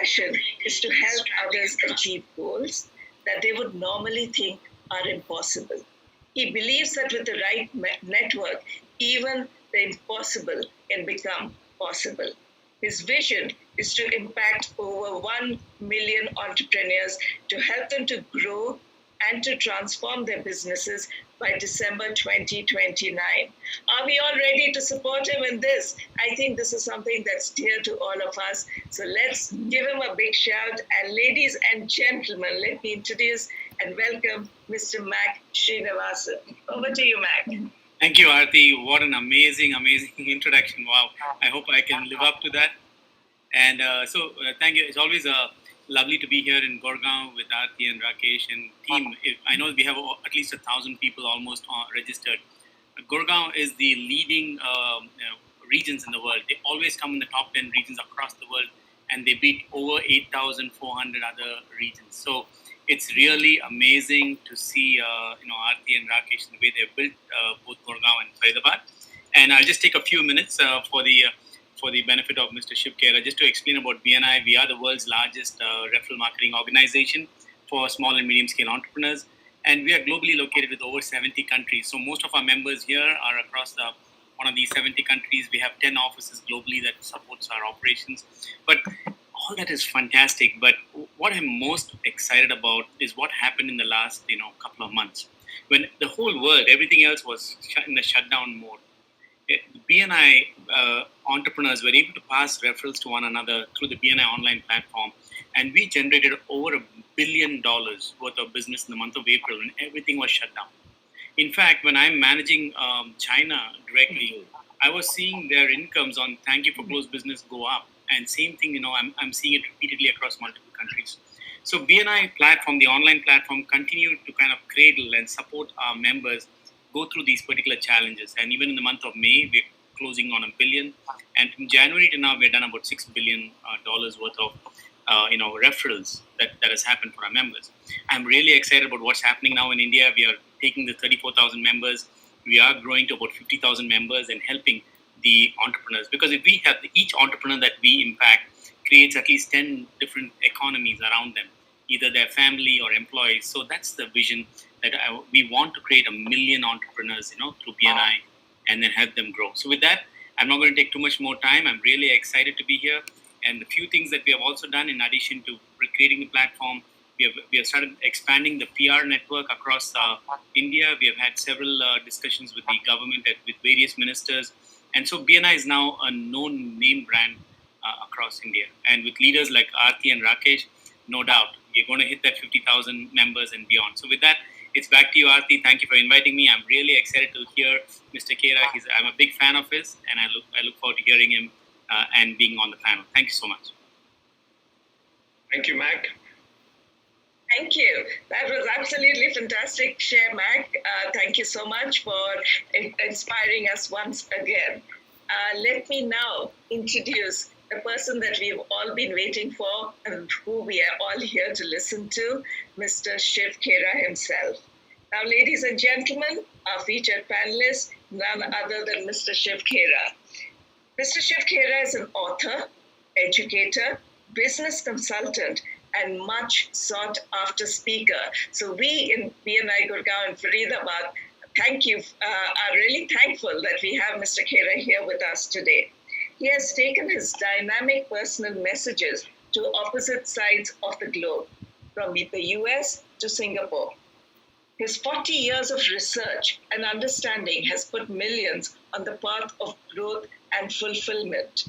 passion is to help others achieve goals that they would normally think are impossible. He believes that with the right network, even the impossible can become possible. His vision is to impact over 1 million entrepreneurs to help them to grow and to transform their businesses by December 2029. Are we all ready to support him in this? I think this is something that's dear to all of us. So let's give him a big shout. And ladies and gentlemen, let me introduce and welcome Mr. Mac Srinivasan. Over to you, Mac. Thank you, Aarti. What an amazing introduction. Wow. I hope I can live up to that. And thank you. It's always lovely to be here in Gurgaon with Aarti and Rakesh and team. I know we have at least 1,000 people almost registered. Gurgaon is the leading regions in the world. They always come in the top 10 regions across the world, and they beat over 8,400 other regions. So it's really amazing to see, Aarti and Rakesh, the way they've built both Gurgaon and Faridabad. And I'll just take a few minutes for the benefit of Mr. Shiv Khera, just to explain about BNI. We are the world's largest referral marketing organization for small and medium-scale entrepreneurs. And we are globally located with over 70 countries. So most of our members here are across one of these 70 countries. We have 10 offices globally that supports our operations. But all that is fantastic. But what I'm most excited about is what happened in the last couple of months, when the whole world, everything else was in the shutdown mode. BNI entrepreneurs were able to pass referrals to one another through the BNI online platform, and we generated over $1 billion worth of business in the month of April when everything was shut down. In fact, when I'm managing China directly, I was seeing their incomes on Thank You for Closed Business go up, and same thing, I'm seeing it repeatedly across multiple countries. So BNI platform, the online platform, continued to kind of cradle and support our members go through these particular challenges. And even in the month of May, we're closing on $1 billion. And from January to now, we've done about $6 billion worth of referrals that has happened for our members. I'm really excited about what's happening now in India. We are taking the 34,000 members. We are growing to about 50,000 members and helping the entrepreneurs. Because if we have each entrepreneur that we impact creates at least 10 different economies around them, either their family or employees. So that's the vision that we want to create 1 million entrepreneurs, through BNI, and then help them grow. So with that, I'm not going to take too much more time. I'm really excited to be here. And a few things that we have also done in addition to creating the platform, we have started expanding the PR network across India. We have had several discussions with the government with various ministers. And so BNI is now a known name brand across India. And with leaders like Aarti and Rakesh, no doubt, we're going to hit that 50,000 members and beyond. So with that, it's back to you, Aarti. Thank you for inviting me. I'm really excited to hear Mr. Khera. I'm a big fan of his, and I look forward to hearing him and being on the panel. Thank you so much. Thank you, Mac. Thank you. That was absolutely fantastic share, Mac. Thank you so much for inspiring us once again. Let me now introduce the person that we've all been waiting for and who we are all here to listen to, Mr. Shiv Khera himself. Now, ladies and gentlemen, our featured panelist, none other than Mr. Shiv Khera. Mr. Shiv Khera is an author, educator, business consultant, and much sought after speaker. So we in BNI Gurgaon and Faridabad, are really thankful that we have Mr. Khera here with us today. He has taken his dynamic personal messages to opposite sides of the globe, from the US to Singapore. His 40 years of research and understanding has put millions on the path of growth and fulfillment.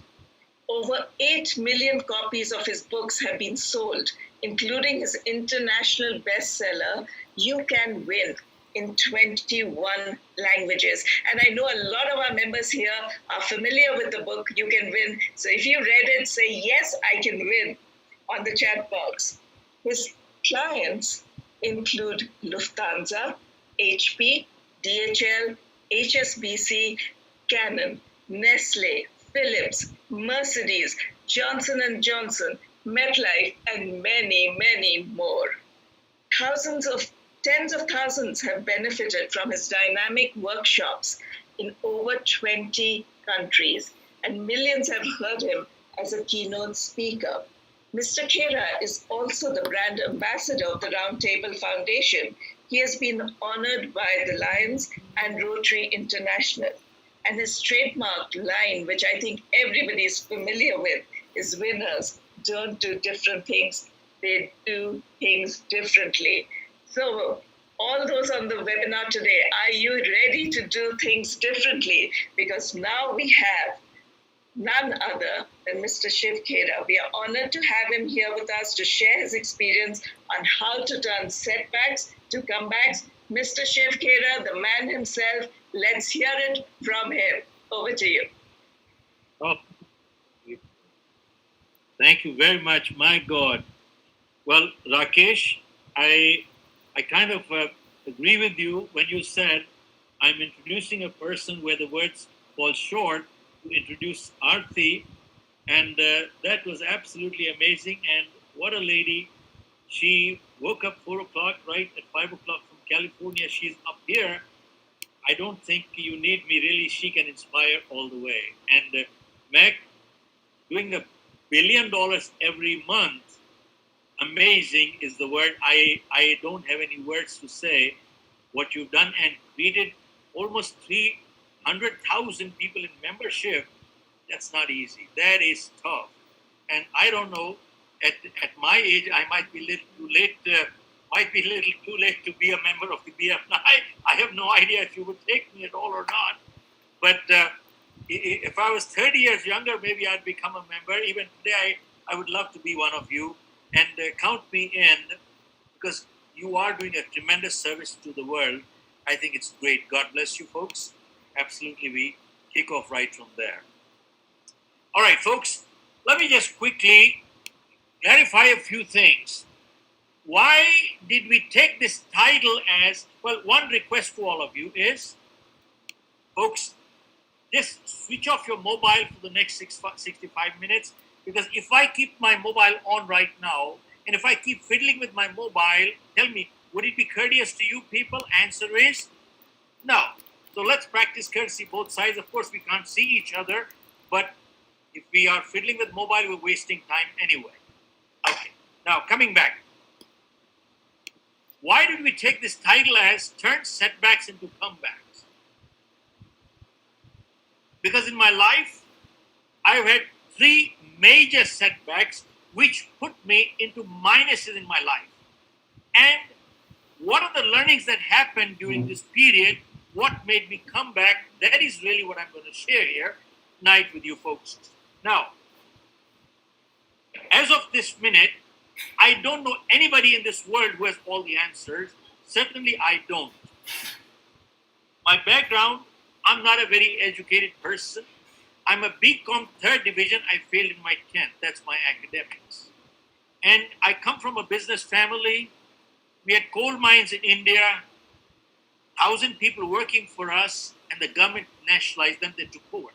Over 8 million copies of his books have been sold, including his international bestseller, You Can Win, in 21 languages. And I know a lot of our members here are familiar with the book, You Can Win. So if you read it, say, yes, I can win on the chat box. His clients include Lufthansa, HP, DHL, HSBC, Canon, Nestle, Philips, Mercedes, Johnson & Johnson, MetLife, and many, many more. Tens of thousands have benefited from his dynamic workshops in over 20 countries, and millions have heard him as a keynote speaker. Mr. Khera is also the brand ambassador of the Roundtable Foundation. He has been honored by the Lions and Rotary International. And his trademark line, which I think everybody is familiar with, is winners don't do different things, they do things differently. So, all those on the webinar today, are you ready to do things differently? Because now we have none other than Mr. Shiv Khera. We are honored to have him here with us to share his experience on how to turn setbacks to comebacks. Mr. Shiv Khera, the man himself, let's hear it from him. Over to you. Oh, thank you very much. My God. Well, Rakesh, I kind of agree with you when you said I'm introducing a person where the words fall short to introduce Aarti, and that was absolutely amazing. And what a lady! She woke up 4 o'clock, right at 5 o'clock from California. She's up here. I don't think you need me really. She can inspire all the way. And Mac, doing $1 billion every month, amazing is the word. I don't have any words to say what you've done, and created almost 300,000 people in membership. That's not easy. That is tough. And I don't know, at my age, I might be a little too late. Might be a little too late to be a member of the BMI. I have no idea if you would take me at all or not. But if I was 30 years younger, maybe I'd become a member. Even today, I would love to be one of you. And count me in, because you are doing a tremendous service to the world. I think it's great. God bless you, folks. Absolutely, we kick off right from there. All right, folks, let me just quickly clarify a few things. Why did we take this title as, well, one request to all of you is, folks, just switch off your mobile for the next 65 minutes, because if I keep my mobile on right now, and if I keep fiddling with my mobile, tell me, would it be courteous to you people? Answer is no. So let's practice courtesy both sides. Of course, we can't see each other, but if we are fiddling with mobile, we're wasting time anyway. Okay, now coming back. Why did we take this title as Turn Setbacks into Comebacks? Because in my life, I've had 3 major setbacks which put me into minuses in my life. And what are the learnings that happened during this period? What made me come back? That is really what I'm going to share here tonight with you folks. Now, as of this minute, I don't know anybody in this world who has all the answers. Certainly I don't. My background, I'm not a very educated person. I'm a BCom 3rd division. I failed in my 10th. That's my academics. And I come from a business family. We had coal mines in India, 1,000 people working for us, and the government nationalized them. They took over.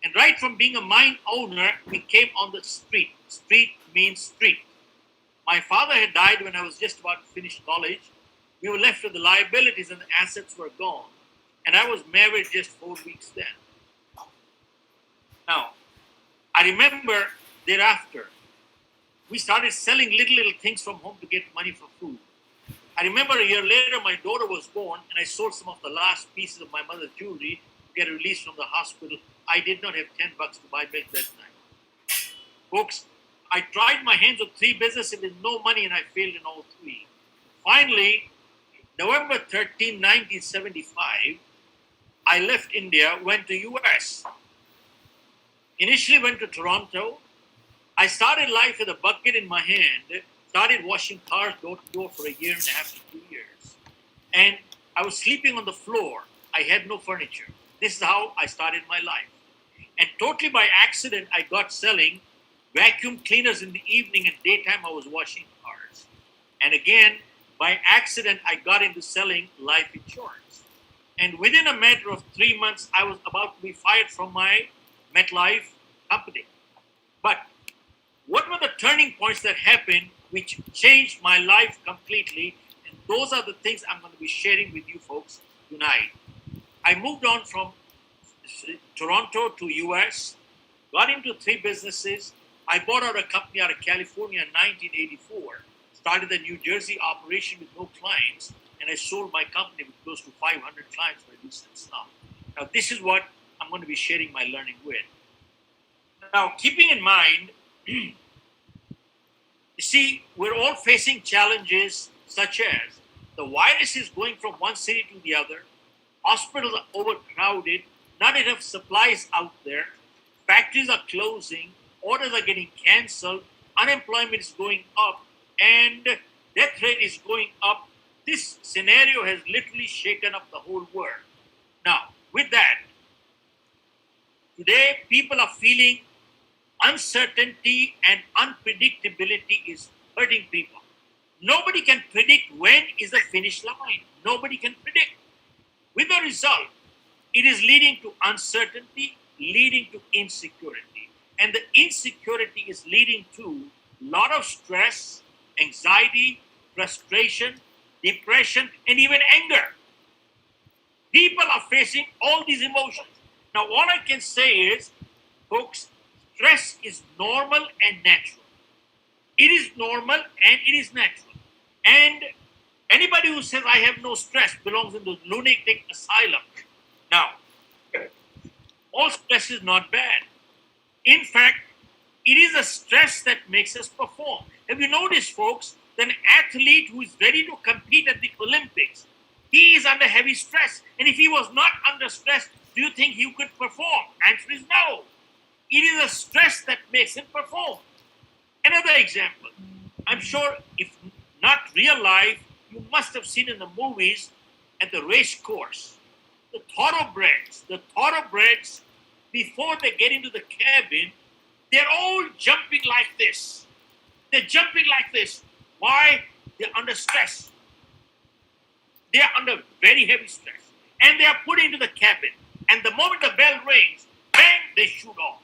And right from being a mine owner, we came on the street. Street means street. My father had died when I was just about to finish college. We were left with the liabilities and the assets were gone. And I was married just 4 weeks then. Now, I remember thereafter, we started selling little things from home to get money for food. I remember a year later, my daughter was born, and I sold some of the last pieces of my mother's jewelry to get released from the hospital. I did not have $10 to buy milk that time. Folks, I tried my hands on 3 businesses with no money, and I failed in all 3. Finally, November 13, 1975, I left India, went to US. Initially went to Toronto. I started life with a bucket in my hand, started washing cars door to door for 1.5 years to 2 years. And I was sleeping on the floor. I had no furniture. This is how I started my life. And totally by accident, I got selling vacuum cleaners in the evening, and daytime I was washing cars. And again, by accident, I got into selling life insurance. And within a matter of 3 months, I was about to be fired from my MetLife company. But what were the turning points that happened which changed my life completely? And those are the things I'm going to be sharing with you folks tonight. I moved on from Toronto to US, got into 3 businesses, I bought out a company out of California in 1984, started a New Jersey operation with no clients, and I sold my company with close to 500 clients for a decent sum. Now, this is what I'm going to be sharing my learning with. Now, keeping in mind, you see, we're all facing challenges such as the virus is going from one city to the other, hospitals are overcrowded, not enough supplies out there, factories are closing, orders are getting cancelled, unemployment is going up, and death rate is going up. This scenario has literally shaken up the whole world. Now, with that, today people are feeling uncertainty and unpredictability is hurting people. Nobody can predict when is the finish line. Nobody can predict. With the result, it is leading to uncertainty, leading to insecurity. And the insecurity is leading to a lot of stress, anxiety, frustration, depression, and even anger. People are facing all these emotions. Now, all I can say is, folks, stress is normal and natural. It is normal and it is natural. And anybody who says I have no stress belongs in the lunatic asylum. Now, all stress is not bad. In fact, it is a stress that makes us perform. Have you noticed, folks, that an athlete who is ready to compete at the Olympics, he is under heavy stress. And if he was not under stress, do you think he could perform? Answer is no. It is a stress that makes him perform. Another example, I'm sure if not real life, you must have seen in the movies at the race course. The thoroughbreds, before they get into the cabin, they're all jumping like this. They're jumping like this. Why? They're under stress. They're under very heavy stress. And they are put into the cabin. And the moment the bell rings, bang, they shoot off.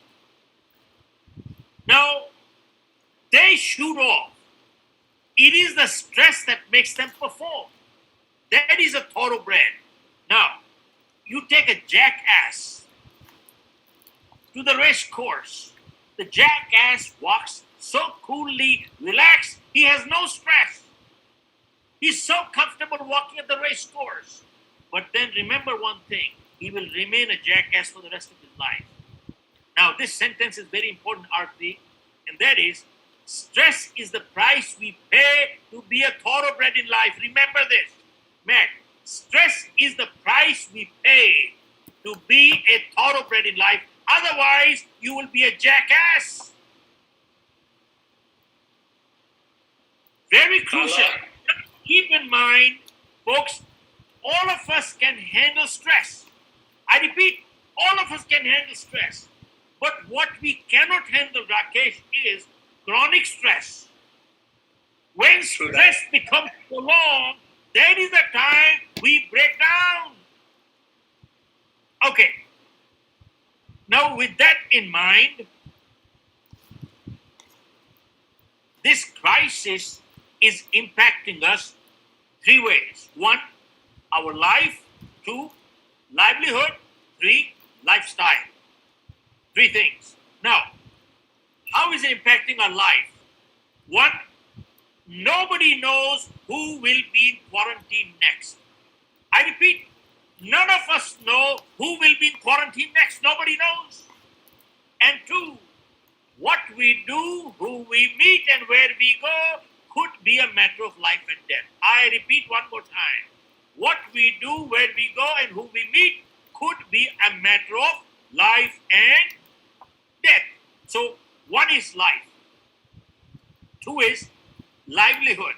Now, they shoot off. It is the stress that makes them perform. That is a thoroughbred. Now, you take a jackass to the race course. The jackass walks so coolly, relaxed, he has no stress. He's so comfortable walking at the race course. But then remember one thing, he will remain a jackass for the rest of his life. Now, this sentence is very important, Arti, and that is, stress is the price we pay to be a thoroughbred in life. Remember this, Matt. Stress is the price we pay to be a thoroughbred in life. Otherwise, you will be a jackass. Very crucial. Keep in mind, folks, all of us can handle stress. I repeat, all of us can handle stress. But what we cannot handle, Rakesh, is chronic stress. When stress becomes prolonged, that is the time we break down. Okay. Now, with that in mind, this crisis is impacting us three ways. One, our life. Two, livelihood. Three, lifestyle. Three things. Now, how is it impacting our life? One, nobody knows who will be in quarantine next. I repeat, none of us know who will be in quarantine next. Nobody knows. And two, what we do, who we meet, and where we go could be a matter of life and death. I repeat one more time. What we do, where we go, and who we meet could be a matter of life and death. So, one is life. Two is livelihood.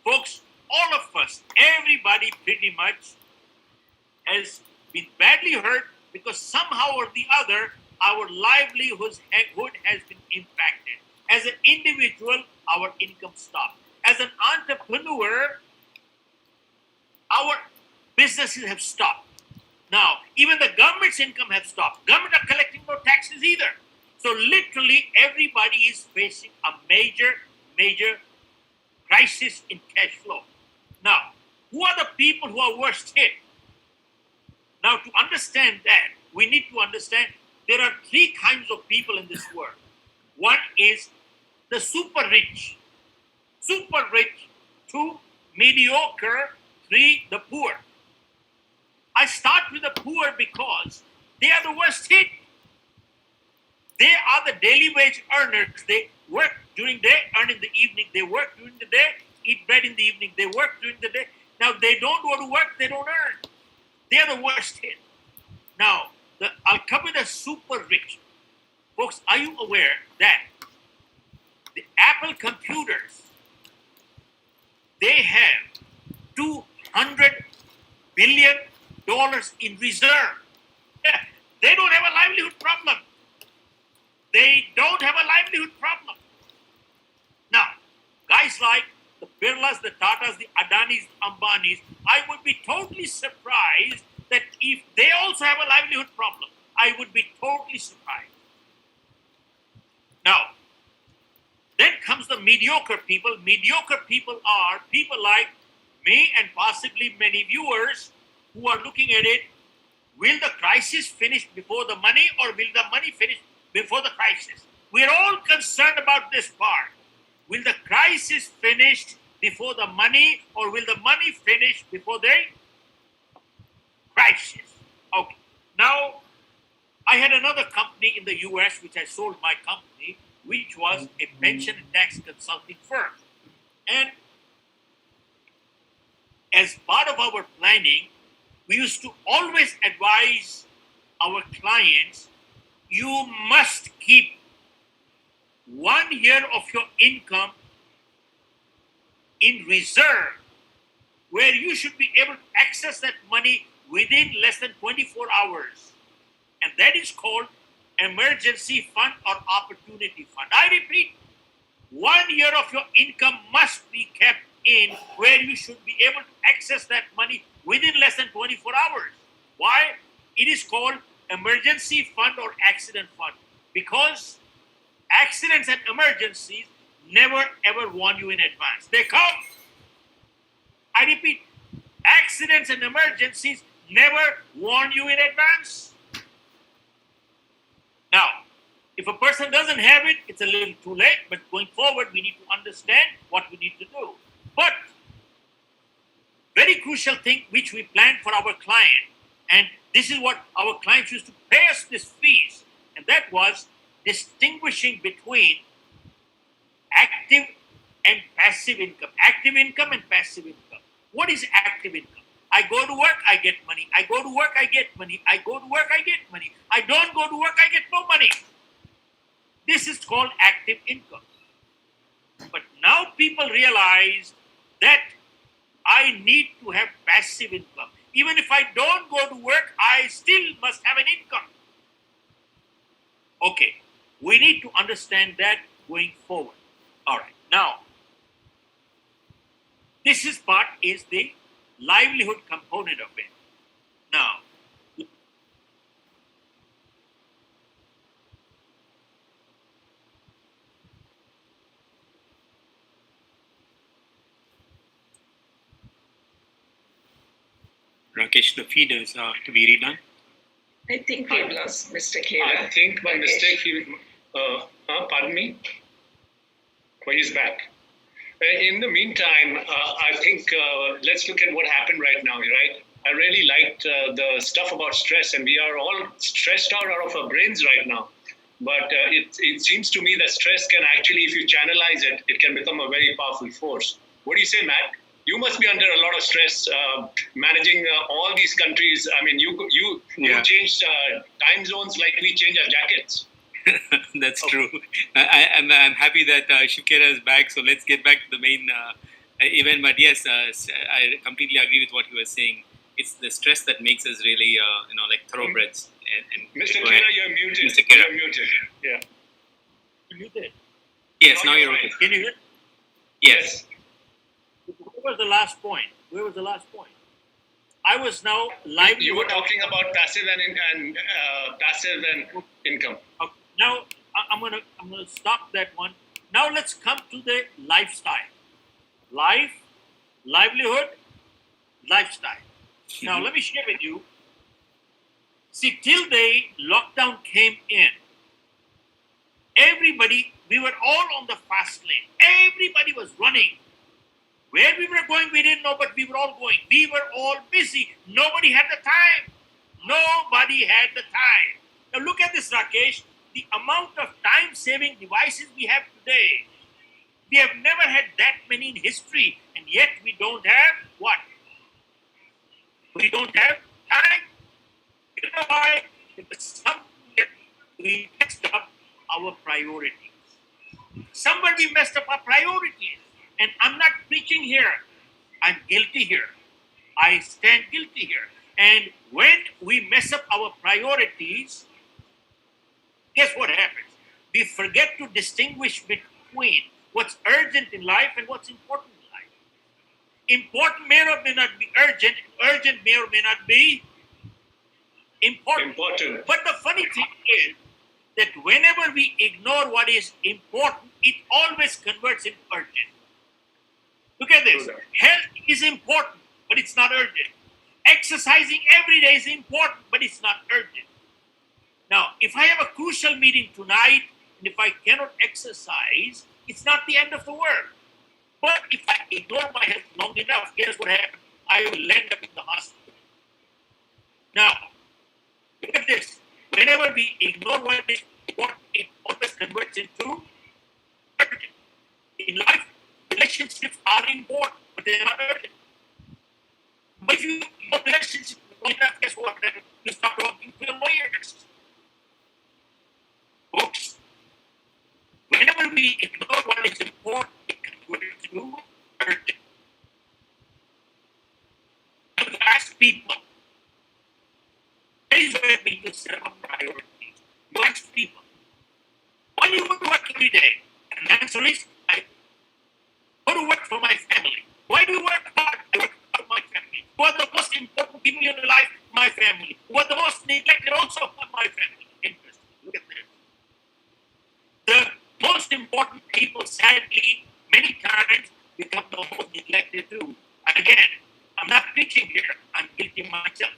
Folks, all of us, everybody pretty much has been badly hurt because somehow or the other, our livelihood has been impacted. As an individual, our income stopped. As an entrepreneur, our businesses have stopped. Now, even the government's income has stopped. Government are collecting no taxes either. So literally everybody is facing a major crisis in cash flow. Now, who are the people who are worst hit? Now, to understand that, we need to understand there are three kinds of people in this world. One is the super rich. Super rich. Two, mediocre. Three, the poor. I start with the poor because they are the worst hit. They are the daily wage earners. They work during the day, earn in the evening. They work during the day, eat bread in the evening. They work during the day. Now, they don't go to work, they don't earn. They are the worst hit. Now, I'll come with the super rich. Folks, are you aware that the Apple computers, they have $200 billion in reserve. They don't have a livelihood problem. They don't have a livelihood problem. Now, guys like the Birlas, the Tatas, the Adanis, Ambanis, I would be totally surprised that if they also have a livelihood problem, I would be totally surprised. Now, then comes the mediocre people. Mediocre people are people like me and possibly many viewers who are looking at it. Will the crisis finish before the money, or will the money finish before the crisis? We're all concerned about this part. Will the crisis finish before the money, or will the money finish before the crisis? Okay. Now, I had another company in the US which I sold my company, which was a pension and tax consulting firm. And as part of our planning, we used to always advise our clients, you must keep 1 year of your income in reserve, where you should be able to access that money within less than 24 hours. And that is called emergency fund or opportunity fund. I repeat, 1 year of your income must be kept in where you should be able to access that money within less than 24 hours. Why? It is called emergency fund or accident fund, because accidents and emergencies never ever warn you in advance. They come. I repeat, accidents and emergencies never warn you in advance. Now, if a person doesn't have it, it's a little too late, but going forward, we need to understand what we need to do. But very crucial thing which we planned for our client, and this is what our clients used to pay us this fees, and that was distinguishing between active and passive income. Active income and passive income. What is active income? I go to work, I get money. I go to work, I get money. I go to work, I get money. I don't go to work, I get no money. This is called active income. But now people realize that I need to have passive income. Even if I don't go to work, I still must have an income. Okay, we need to understand that going forward. All right, now, this is part is the livelihood component of it. Now, Rakesh, the feed is to be redone. I think we've lost Mr. Khera. I think by Rakesh. mistake, pardon me? Oh, he's back. In the meantime, I think let's look at what happened right now, right? I really liked the stuff about stress, and we are all stressed out of our brains right now. But it seems to me that stress can actually, if you channelize it, it can become a very powerful force. What do you say, Matt? You must be under a lot of stress managing all these countries. I mean, you changed time zones like we change our jackets. That's true. I'm happy that Shiv Khera is back. So let's get back to the main event. But yes, I completely agree with what you were saying. It's the stress that makes us really, like thoroughbreds. And Mr. Khera, you're muted. Mr. Khera. You're muted. Yeah. you did. Yes, now you're okay. Can you hear? Yes. Where was the last point? Where was the last point? I was now live. You were talking about passive and passive and income. Now I'm gonna stop that one. Now let's come to the lifestyle. Life, livelihood, lifestyle. Now let me share with you. See, till the lockdown came in, Everybody, we were all on the fast lane. Everybody was running. Where we were going, we didn't know, but we were all going. We were all busy. Nobody had the time. Nobody had the time. Now look at this, Rakesh. The amount of time-saving devices we have today. We have never had that many in history, and yet we don't have what? We don't have time. You know why? Because somewhere we messed up our priorities. Somewhere we messed up our priorities. And I'm not preaching here. I'm guilty here. I stand guilty here. And when we mess up our priorities, guess what happens? We forget to distinguish between what's urgent in life and what's important in life. Important may or may not be urgent. Urgent may or may not be important. But the funny thing is that whenever we ignore what is important, it always converts into urgent. Look at this. Health is important, but it's not urgent. Exercising every day is important, but it's not urgent. Now, if I have a crucial meeting tonight, and if I cannot exercise, it's not the end of the world. But if I ignore my health long enough, guess what happens? I will end up in the hospital. Now, look at this. Whenever we ignore what is important, it always converts into urgent. In life, relationships are important, but they're not urgent. But if you your relationship long enough, guess what? You start talking to your lawyers. Folks, whenever we ignore what is important, it converts into urgent. Now, you ask people, that is where people set up priorities. You ask people, why do you go to work every day? And the answer is, I go to work for my family. Why do you work hard? I work for my family. Who are the most important people in your life? My family. Who are the most neglected also? My family. Interesting. Look at this. The most important people, sadly, many times become the most neglected too. And again, I'm not preaching here. I'm guilty myself.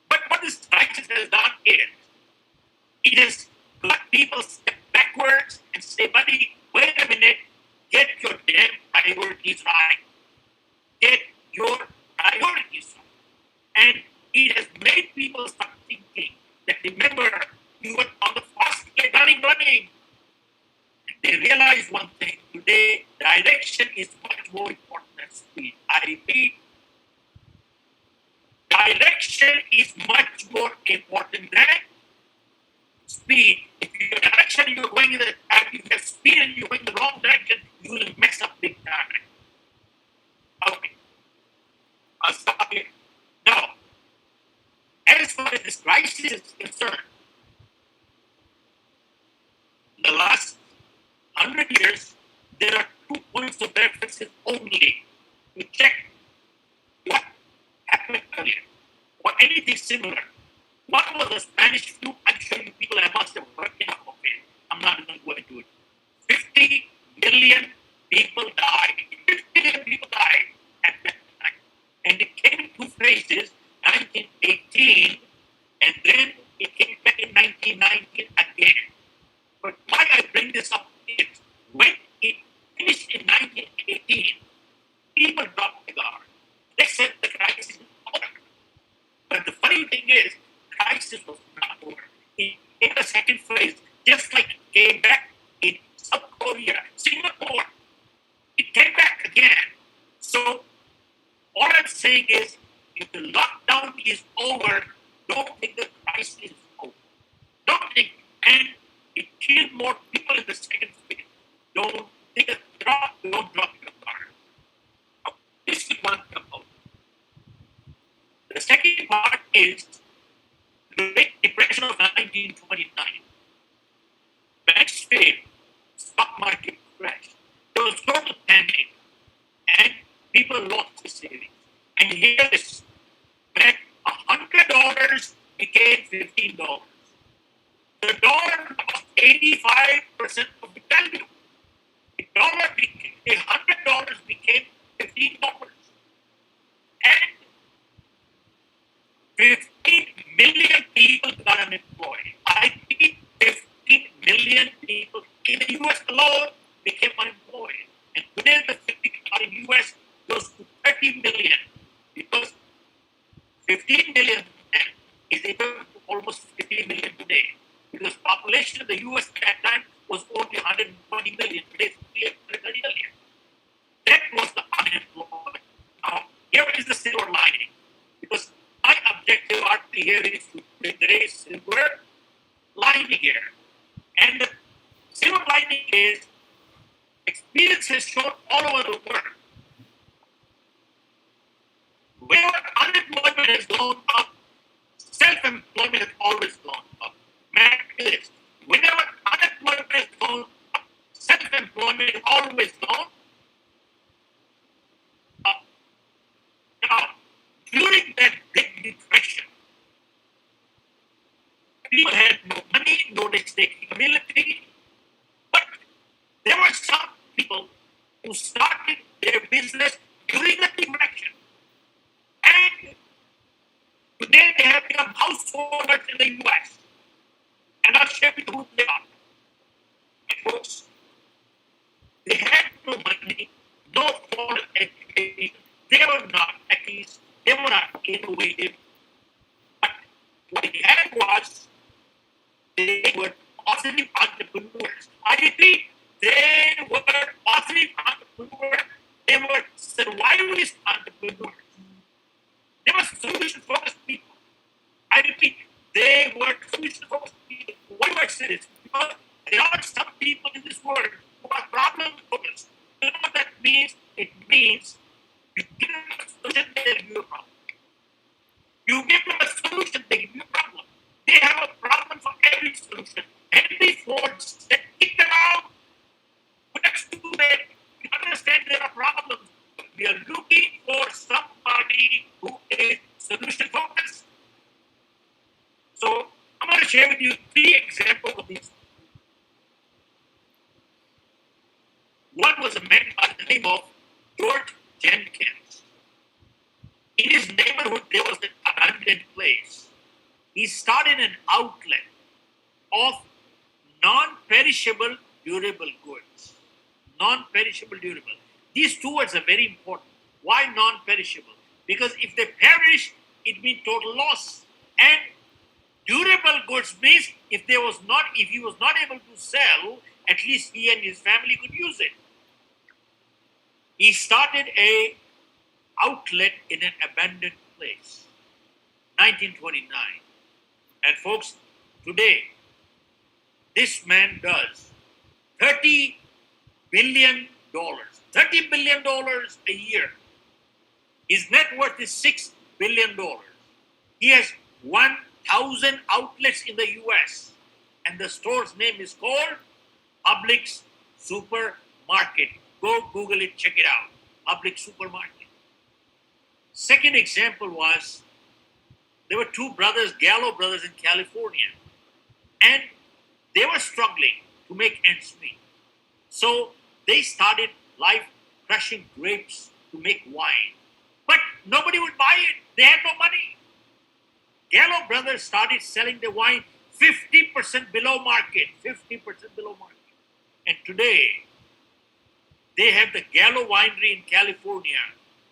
But what this crisis has done is, it has got people step backwards and say, buddy, wait a minute, get your damn priorities right. Get your priorities right. And it has made people start thinking that, remember, you were on the fast lane running. And they realize one thing, today, direction is much more important than speed. I repeat, direction is much more important than speed. If your direction you're going in the if you have speed and you're going in the wrong direction, you will mess up big time. Okay. I'll stop here. Now, as far as this crisis is concerned, in the last 100 years, there are 2 points of reference only to check what happened earlier or anything similar. One was the Spanish flu. I'm sure you people I must have heard enough of it. I'm not going to go into it. 50 million people died. 50 million people died at that time. And it came in 2 phases, 1918, and then it came back in 1919 again. But why I bring this up is, when it finished in 1918, people dropped the guard. They said the crisis is over. But the funny thing is, crisis was not over. In the second phase, just like it came back in South Korea, Singapore, it came back again. So all I'm saying is, if the lockdown is over, don't think the crisis is over. Don't think, and it killed more people in the second phase. Don't take a drop, don't drop your guard. This is one component. The second part is the Great Depression of 1929. Banks failed, stock market crashed. There was total panic, and people lost their savings. And here is when $100 became $15. The dollar lost 85% of the value. The $100 became $15. And 15 million people got unemployed. I think 15 experience has shown all over the world, wherever unemployment has gone up, self-employment has always gone up. Matter is, whenever unemployment has gone up, self-employment has always gone up. Now, during that Great Depression, people had no money, no taking ability, but there were some people who started their business during the Depression. And today they have become householders in the US. And I'll share with you who they are. And folks, they had no money, no formal education. They were not techies, they were not innovative. But what they had was, they were positive entrepreneurs. I repeat, they were positive entrepreneurs. They were survivalist entrepreneurs. They were solution-focused people. I repeat, they were solution-focused people. Why do I say this? Because there are some people in this world who are problem-focused. You know what that means? It means you give them a solution, they give you a problem. You give them a solution, they give you a problem. They have a problem for every solution. Henry Ford said, kick them out. But that's too bad. You understand there are problems. We are looking for somebody who is solution focused. So I'm going to share with you 3 examples of these. One was a man by the name of George Jenkins. In his neighborhood, there was an abandoned place. He started an outlet of non-perishable durable goods. Non-perishable durable. These 2 words are very important. Why non-perishable? Because if they perish, it means total loss. And durable goods means if he was not able to sell, at least he and his family could use it. He started a outlet in an abandoned place, 1929. And folks, today, this man does $30 billion. $30 billion a year. His net worth is $6 billion. He has 1,000 outlets in the US. And the store's name is called Publix Supermarket. Go Google it, check it out. Publix Supermarket. Second example was, there were 2 brothers, Gallo brothers in California. And they were struggling to make ends meet. So they started life crushing grapes to make wine. But nobody would buy it. They had no money. Gallo brothers started selling the wine 50% below market. 50% below market. And today, they have the Gallo Winery in California,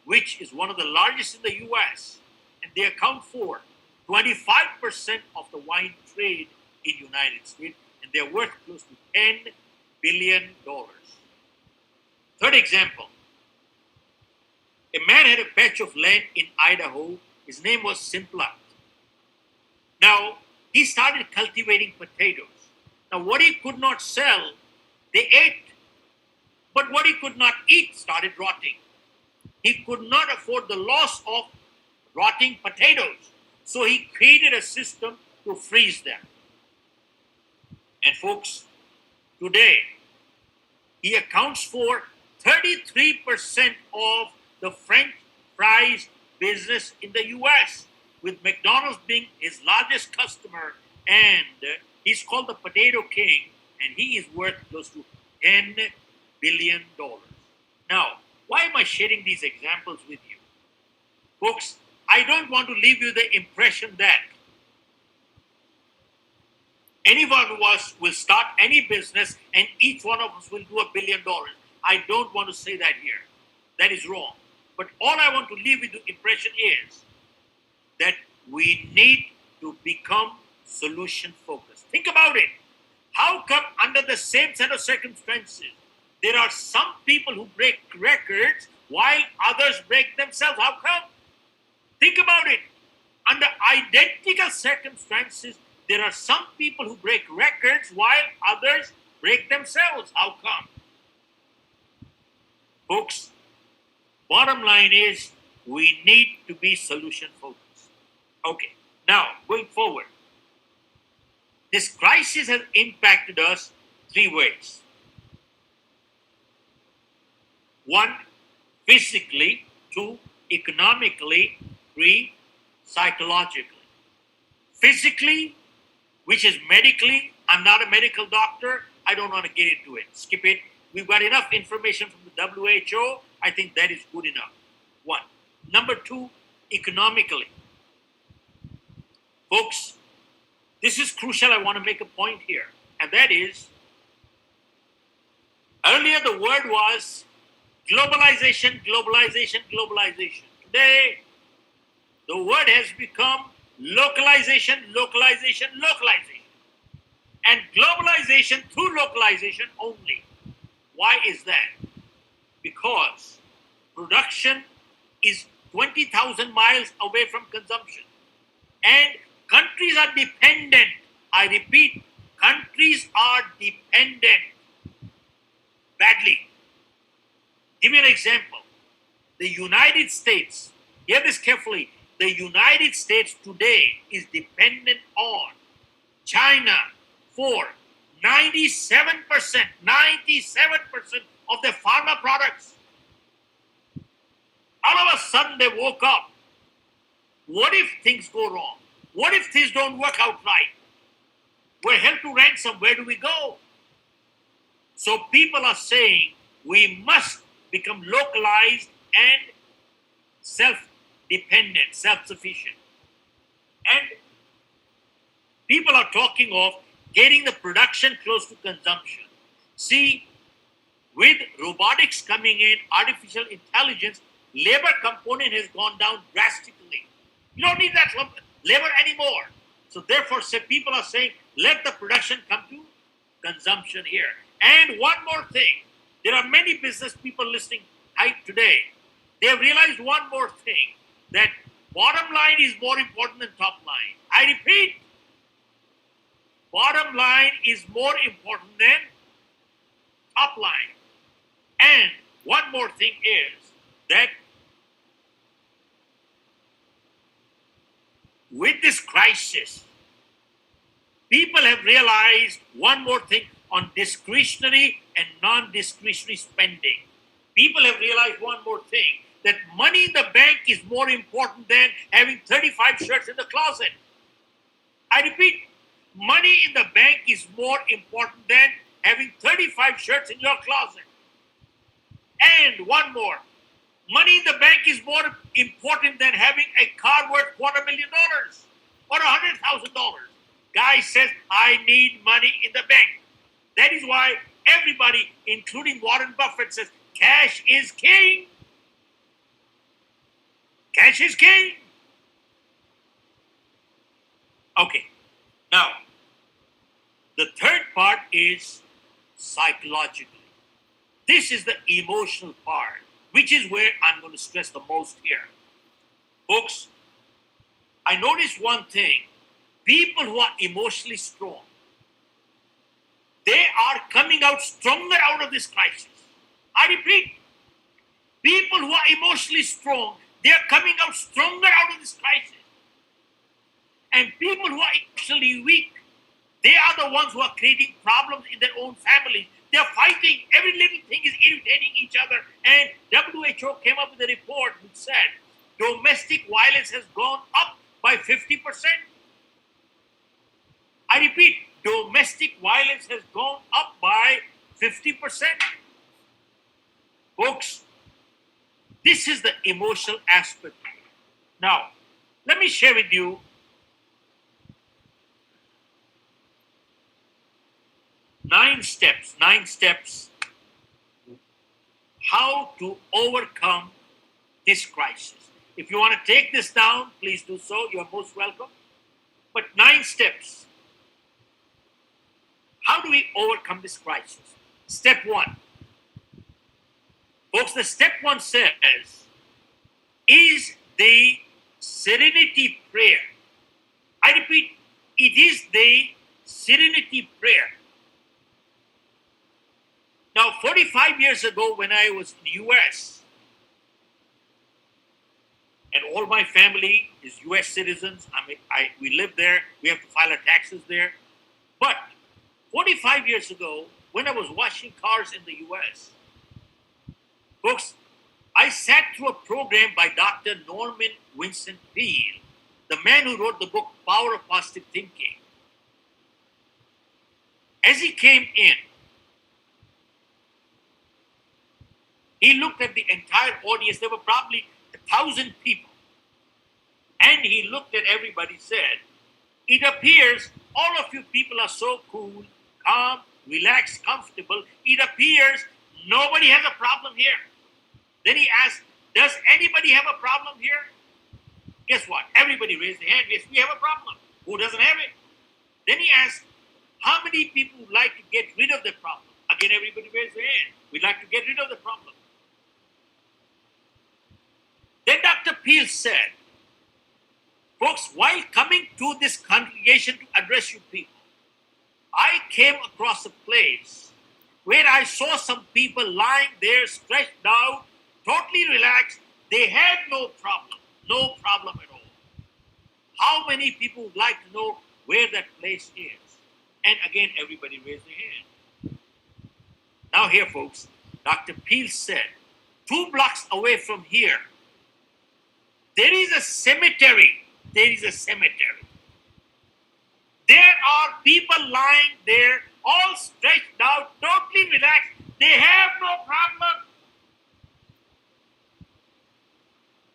which is one of the largest in the US. And they account for 25% of the wine trade in the United States. And they're worth close to $10 billion. Third example. A man had a patch of land in Idaho. His name was Simplat. Now, he started cultivating potatoes. Now, what he could not sell, they ate. But what he could not eat started rotting. He could not afford the loss of rotting potatoes. So he created a system to freeze them. And folks, today, he accounts for 33% of the French fries business in the US, with McDonald's being his largest customer, and he's called the Potato King, and he is worth close to $10 billion. Now, why am I sharing these examples with you? Folks, I don't want to leave you the impression that anyone of us will start any business and each one of us will do $1 billion. I don't want to say that here. That is wrong. But all I want to leave with the impression is that we need to become solution focused. Think about it. How come under the same set of circumstances, there are some people who break records while others break themselves? How come? Think about it. Under identical circumstances, there are some people who break records while others break themselves. How come? Folks, bottom line is we need to be solution focused. Okay, now going forward, this crisis has impacted us three ways. One, physically. Two, economically. Three, psychologically. Physically, which is medically, I'm not a medical doctor. I don't want to get into it. Skip it. We've got enough information from the WHO. I think that is good enough. One. Number two, economically. Folks, this is crucial. I want to make a point here. And that is, earlier the word was globalization, globalization, globalization. Today, the word has become localization, localization, localization. And globalization through localization only. Why is that? Because production is 20,000 miles away from consumption. And countries are dependent. I repeat, countries are dependent badly. Give you an example. The United States, hear this carefully, the United States today is dependent on China for 97% of their pharma products. All of a sudden they woke up. What if things go wrong? What if things don't work out right? We're held to ransom. Where do we go? So people are saying we must become localized and self-dependent, self-sufficient. And people are talking of getting the production close to consumption. See, with robotics coming in, artificial intelligence, labor component has gone down drastically. You don't need that labor anymore. So therefore, people are saying, let the production come to consumption here. And one more thing, there are many business people listening today. They have realized one more thing, that bottom line is more important than top line. I repeat, bottom line is more important than top line. And one more thing is that with this crisis, people have realized one more thing on discretionary and non-discretionary spending. People have realized one more thing, that money in the bank is more important than having 35 shirts in the closet. I repeat, money in the bank is more important than having 35 shirts in your closet. And one more, money in the bank is more important than having a car worth $250,000 or $100,000. Guy says, I need money in the bank. That is why everybody, including Warren Buffett, says, cash is king. Cash is king. Okay. Now, the third part is psychologically. This is the emotional part, which is where I'm going to stress the most here. Folks, I noticed one thing. People who are emotionally strong, they are coming out stronger out of this crisis. I repeat, people who are emotionally strong, they are coming out stronger out of this crisis. And people who are emotionally weak, they are the ones who are creating problems in their own families. They are fighting. Every little thing is irritating each other. And WHO came up with a report which said domestic violence has gone up by 50%. I repeat, domestic violence has gone up by 50%. Folks, this is the emotional aspect. Now, let me share with you nine steps how to overcome this crisis. If you want to take this down, please do so. You are most welcome. But 9 steps. How do we overcome this crisis? Step 1. Folks, the step 1 says, is the serenity prayer. I repeat, it is the serenity prayer. Now, 45 years ago, when I was in the US, and all my family is US citizens, we live there, we have to file our taxes there. But 45 years ago, when I was washing cars in the US, folks, I sat through a program by Dr. Norman Vincent Peale, the man who wrote the book Power of Positive Thinking. As he came in, he looked at the entire audience. There were probably 1,000 people. And he looked at everybody, said, "It appears all of you people are so cool, calm, relaxed, comfortable. It appears nobody has a problem here." Then he asked, "Does anybody have a problem here?" Guess what? Everybody raised their hand. Yes, we have a problem. Who doesn't have it? Then he asked, "How many people would like to get rid of the problem?" Again, everybody raised their hand. We'd like to get rid of the problem. Then Dr. Peale said, "Folks, while coming to this congregation to address you people, I came across a place where I saw some people lying there stretched out, totally relaxed. They had no problem at all. How many people would like to know where that place is?" And again, everybody raised their hand. Now here, folks, Dr. Peale said, 2 blocks away from here, there is a cemetery. There are people lying there, all stretched out, totally relaxed. They have no problem.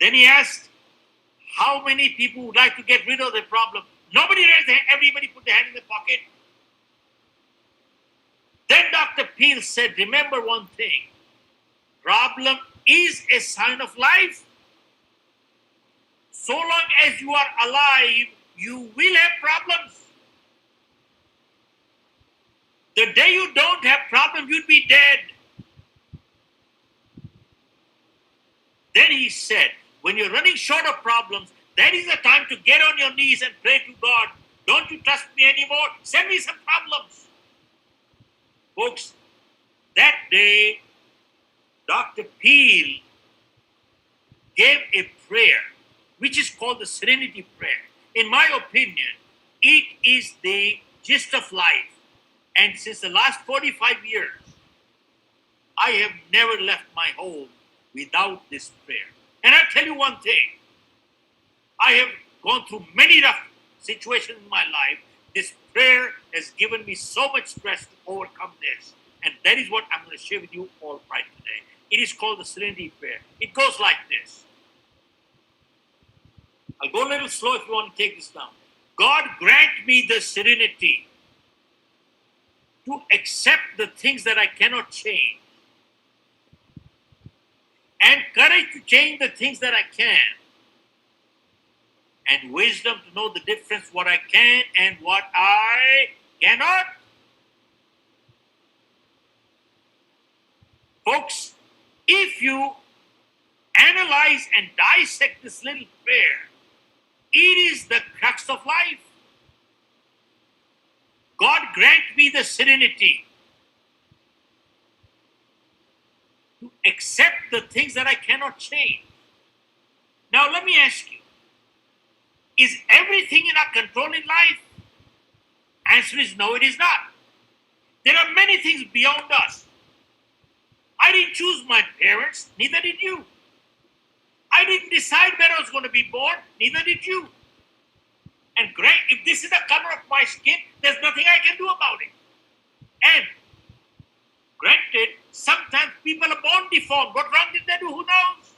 Then he asked, "How many people would like to get rid of the problem?" Nobody raised their hand. Everybody put their hand in the pocket. Then Dr. Peale said, "Remember one thing. Problem is a sign of life. So long as you are alive, you will have problems. The day you don't have problems, you'll be dead." Then he said, "When you're running short of problems, that is the time to get on your knees and pray to God. Don't you trust me anymore? Send me some problems." Folks, that day, Dr. Peale gave a prayer, which is called the Serenity Prayer. In my opinion, it is the gist of life. And since the last 45 years, I have never left my home without this prayer. And I'll tell you one thing. I have gone through many rough situations in my life. This prayer has given me so much stress to overcome this. And that is what I'm going to share with you all right today. It is called the Serenity Prayer. It goes like this. I'll go a little slow if you want to take this down. God, grant me the serenity to accept the things that I cannot change, and courage to change the things that I can, and wisdom to know the difference what I can and what I cannot. Folks, if you analyze and dissect this little prayer, it is the crux of life. God, grant me the serenity to accept the things that I cannot change. Now, let me ask you, is everything in our control in life? Answer is no, it is not. There are many things beyond us. I didn't choose my parents, neither did you. I didn't decide where I was going to be born, neither did you. And great, if this is the color of my skin, there's nothing I can do about it. And granted, sometimes people are born deformed. What wrong did they do? Who knows?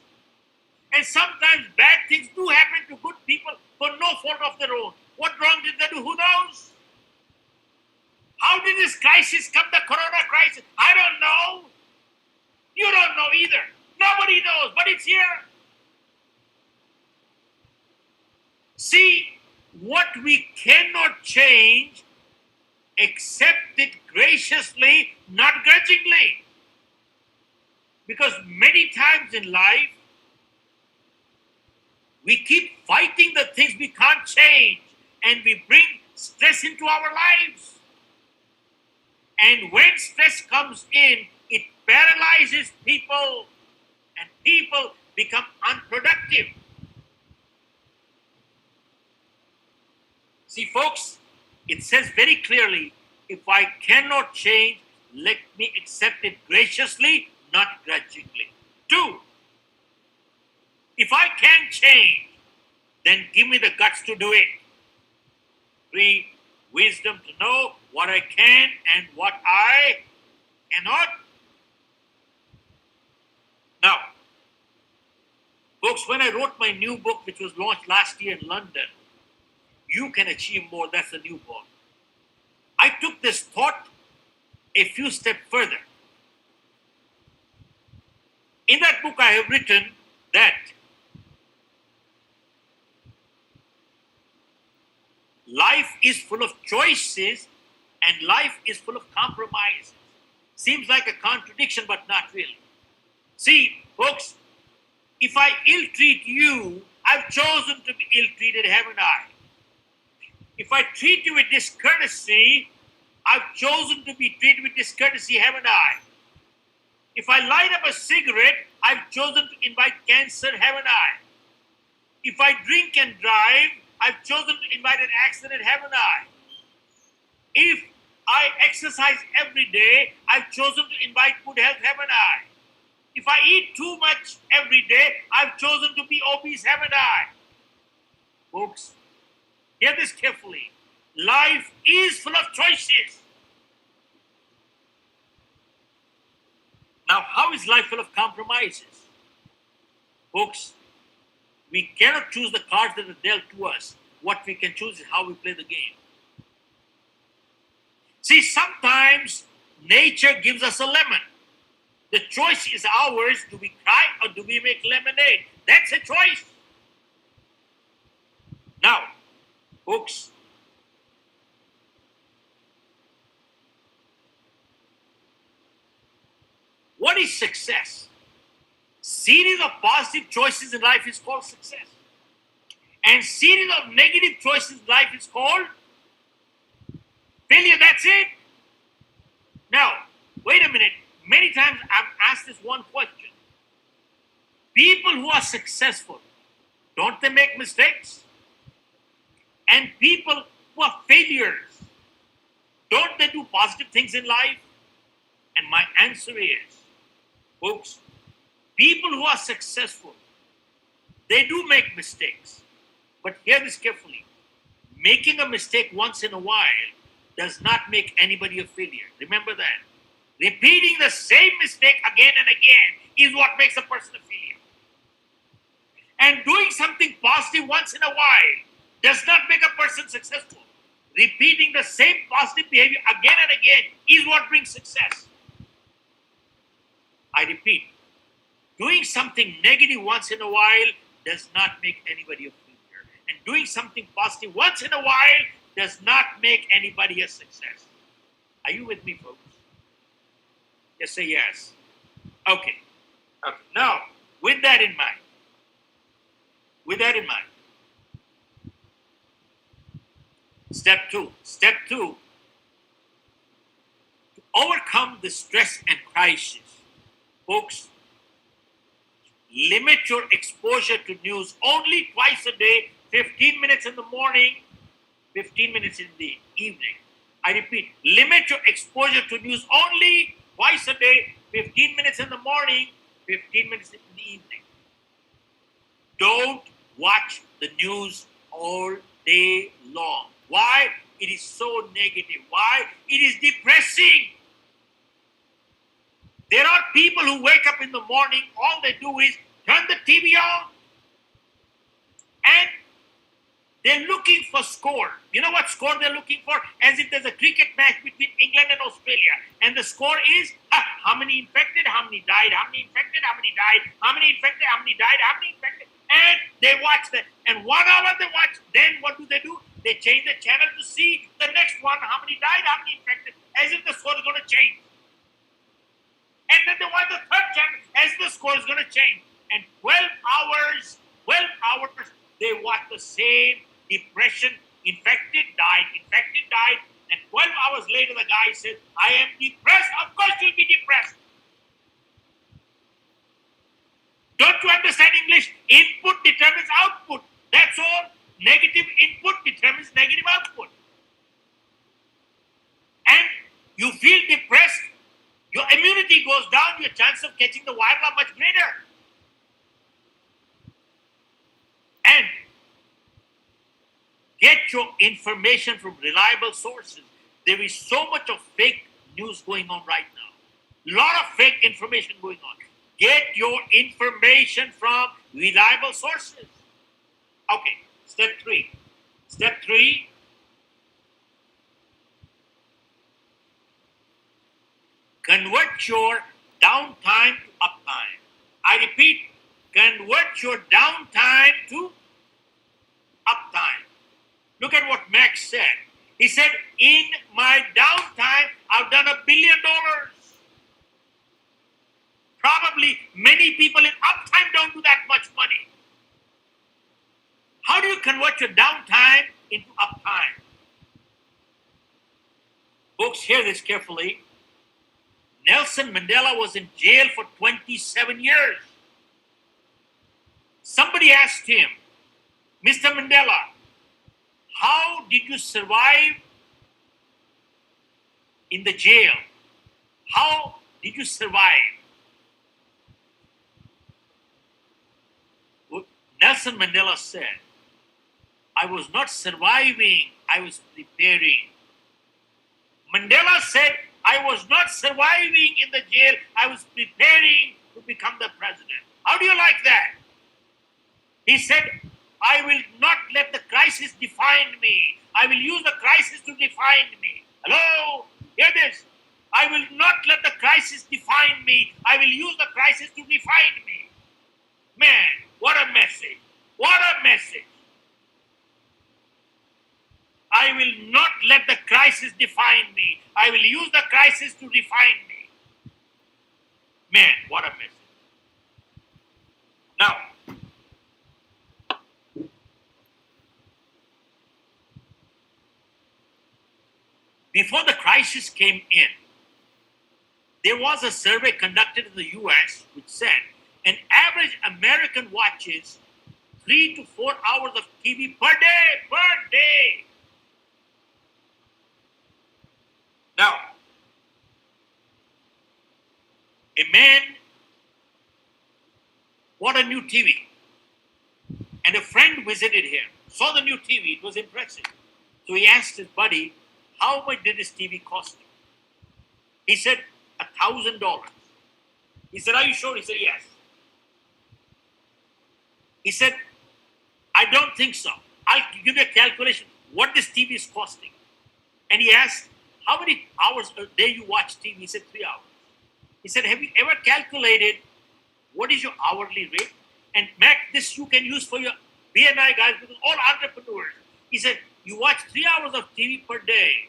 And sometimes bad things do happen to good people for no fault of their own. What wrong did they do? Who knows? How did this crisis come, the corona crisis? I don't know. You don't know either. Nobody knows, but it's here. See, what we cannot change, accept it graciously, not grudgingly. Because many times in life, we keep fighting the things we can't change, and we bring stress into our lives. And when stress comes in, it paralyzes people, and people become unproductive. See, folks, it says very clearly, if I cannot change, let me accept it graciously, not grudgingly. 2, if I can change, then give me the guts to do it. 3, wisdom to know what I can and what I cannot. Now, folks, when I wrote my new book, which was launched last year in London, You Can Achieve More, that's the new book, I took this thought a few steps further. In that book, I have written that life is full of choices and life is full of compromises. Seems like a contradiction, but not really. See, folks, if I ill-treat you, I've chosen to be ill-treated, haven't I? If I treat you with discourtesy, I've chosen to be treated with discourtesy, haven't I? If I light up a cigarette, I've chosen to invite cancer, haven't I? If I drink and drive, I've chosen to invite an accident, haven't I? If I exercise every day, I've chosen to invite good health, haven't I? If I eat too much every day, I've chosen to be obese, haven't I? Folks, hear this carefully. Life is full of choices. Now, how is life full of compromises? Folks, we cannot choose the cards that are dealt to us. What we can choose is how we play the game. See, sometimes nature gives us a lemon. The choice is ours. Do we cry or do we make lemonade? That's a choice. Now, folks, what is success? Series of positive choices in life is called success. And series of negative choices in life is called failure. That's it. Now, wait a minute. Many times I'm asked this one question. People who are successful, don't they make mistakes? And people who are failures, don't they do positive things in life? And my answer is, folks, people who are successful, they do make mistakes. But hear this carefully. Making a mistake once in a while does not make anybody a failure. Remember that. Repeating the same mistake again and again is what makes a person a failure. And doing something positive once in a while does not make a person successful. Repeating the same positive behavior again and again is what brings success. I repeat, doing something negative once in a while does not make anybody a failure. And doing something positive once in a while does not make anybody a success. Are you with me, folks? Just say yes. Okay. Now, with that in mind, step two, to overcome the stress and crisis, folks, limit your exposure to news only twice a day, 15 minutes in the morning, 15 minutes in the evening. I repeat, limit your exposure to news only twice a day, 15 minutes in the morning, 15 minutes in the evening. Don't watch the news all day long. Why? It is so negative. Why? It is depressing. There are people who wake up in the morning, all they do is turn the TV on and they're looking for score. You know what score they're looking for? As if there's a cricket match between England and Australia. And the score is how many infected, how many died, how many infected, how many died, how many infected, how many died, how many infected. And they watch that. And 1 hour they watch. Then what do? They change the channel to see the next one, how many died, how many infected, as if the score is going to change. And then they watch the third channel as the score is going to change. And 12 hours, they watch the same depression, infected, died, and 12 hours later the guy says, I am depressed. Of course you'll be depressed. Don't you understand English? Input determines output. That's all. Negative input determines negative output. And you feel depressed, your immunity goes down, your chance of catching the virus are much greater. And get your information from reliable sources. There is so much of fake news going on right now. A lot of fake information going on. Get your information from reliable sources. Okay, step 3. Step 3, convert your downtime to uptime. I repeat, convert your downtime to uptime. Look at what Max said. He said, in my downtime, I've done $1 billion. Probably many people in uptime don't do that much money. How do you convert your downtime into uptime? Folks, hear this carefully. Nelson Mandela was in jail for 27 years. Somebody asked him, Mr. Mandela, how did you survive in the jail? How did you survive? Nelson Mandela said, I was not surviving, I was preparing. Mandela said, I was not surviving in the jail, I was preparing to become the president. How do you like that? He said, I will not let the crisis define me. I will use the crisis to define me. Hello? Hear this. I will not let the crisis define me. I will use the crisis to define me. Man, what a message. What a message. I will not let the crisis define me. I will use the crisis to define me. Man, what a message. Now, before the crisis came in, there was a survey conducted in the US which said an average American watches 3 to 4 hours of TV per day. Now, a man bought a new TV and a friend visited him, saw the new TV, it was impressive. So he asked his buddy, how much did this TV cost you? He said, $1,000. He said, are you sure? He said, yes. He said, I don't think so. I'll give you a calculation what this TV is costing. And he asked, how many hours a day you watch TV? He said, 3 hours. He said, have you ever calculated what is your hourly rate? And Mac, this you can use for your BNI guys, because all entrepreneurs. He said, you watch 3 hours of TV per day.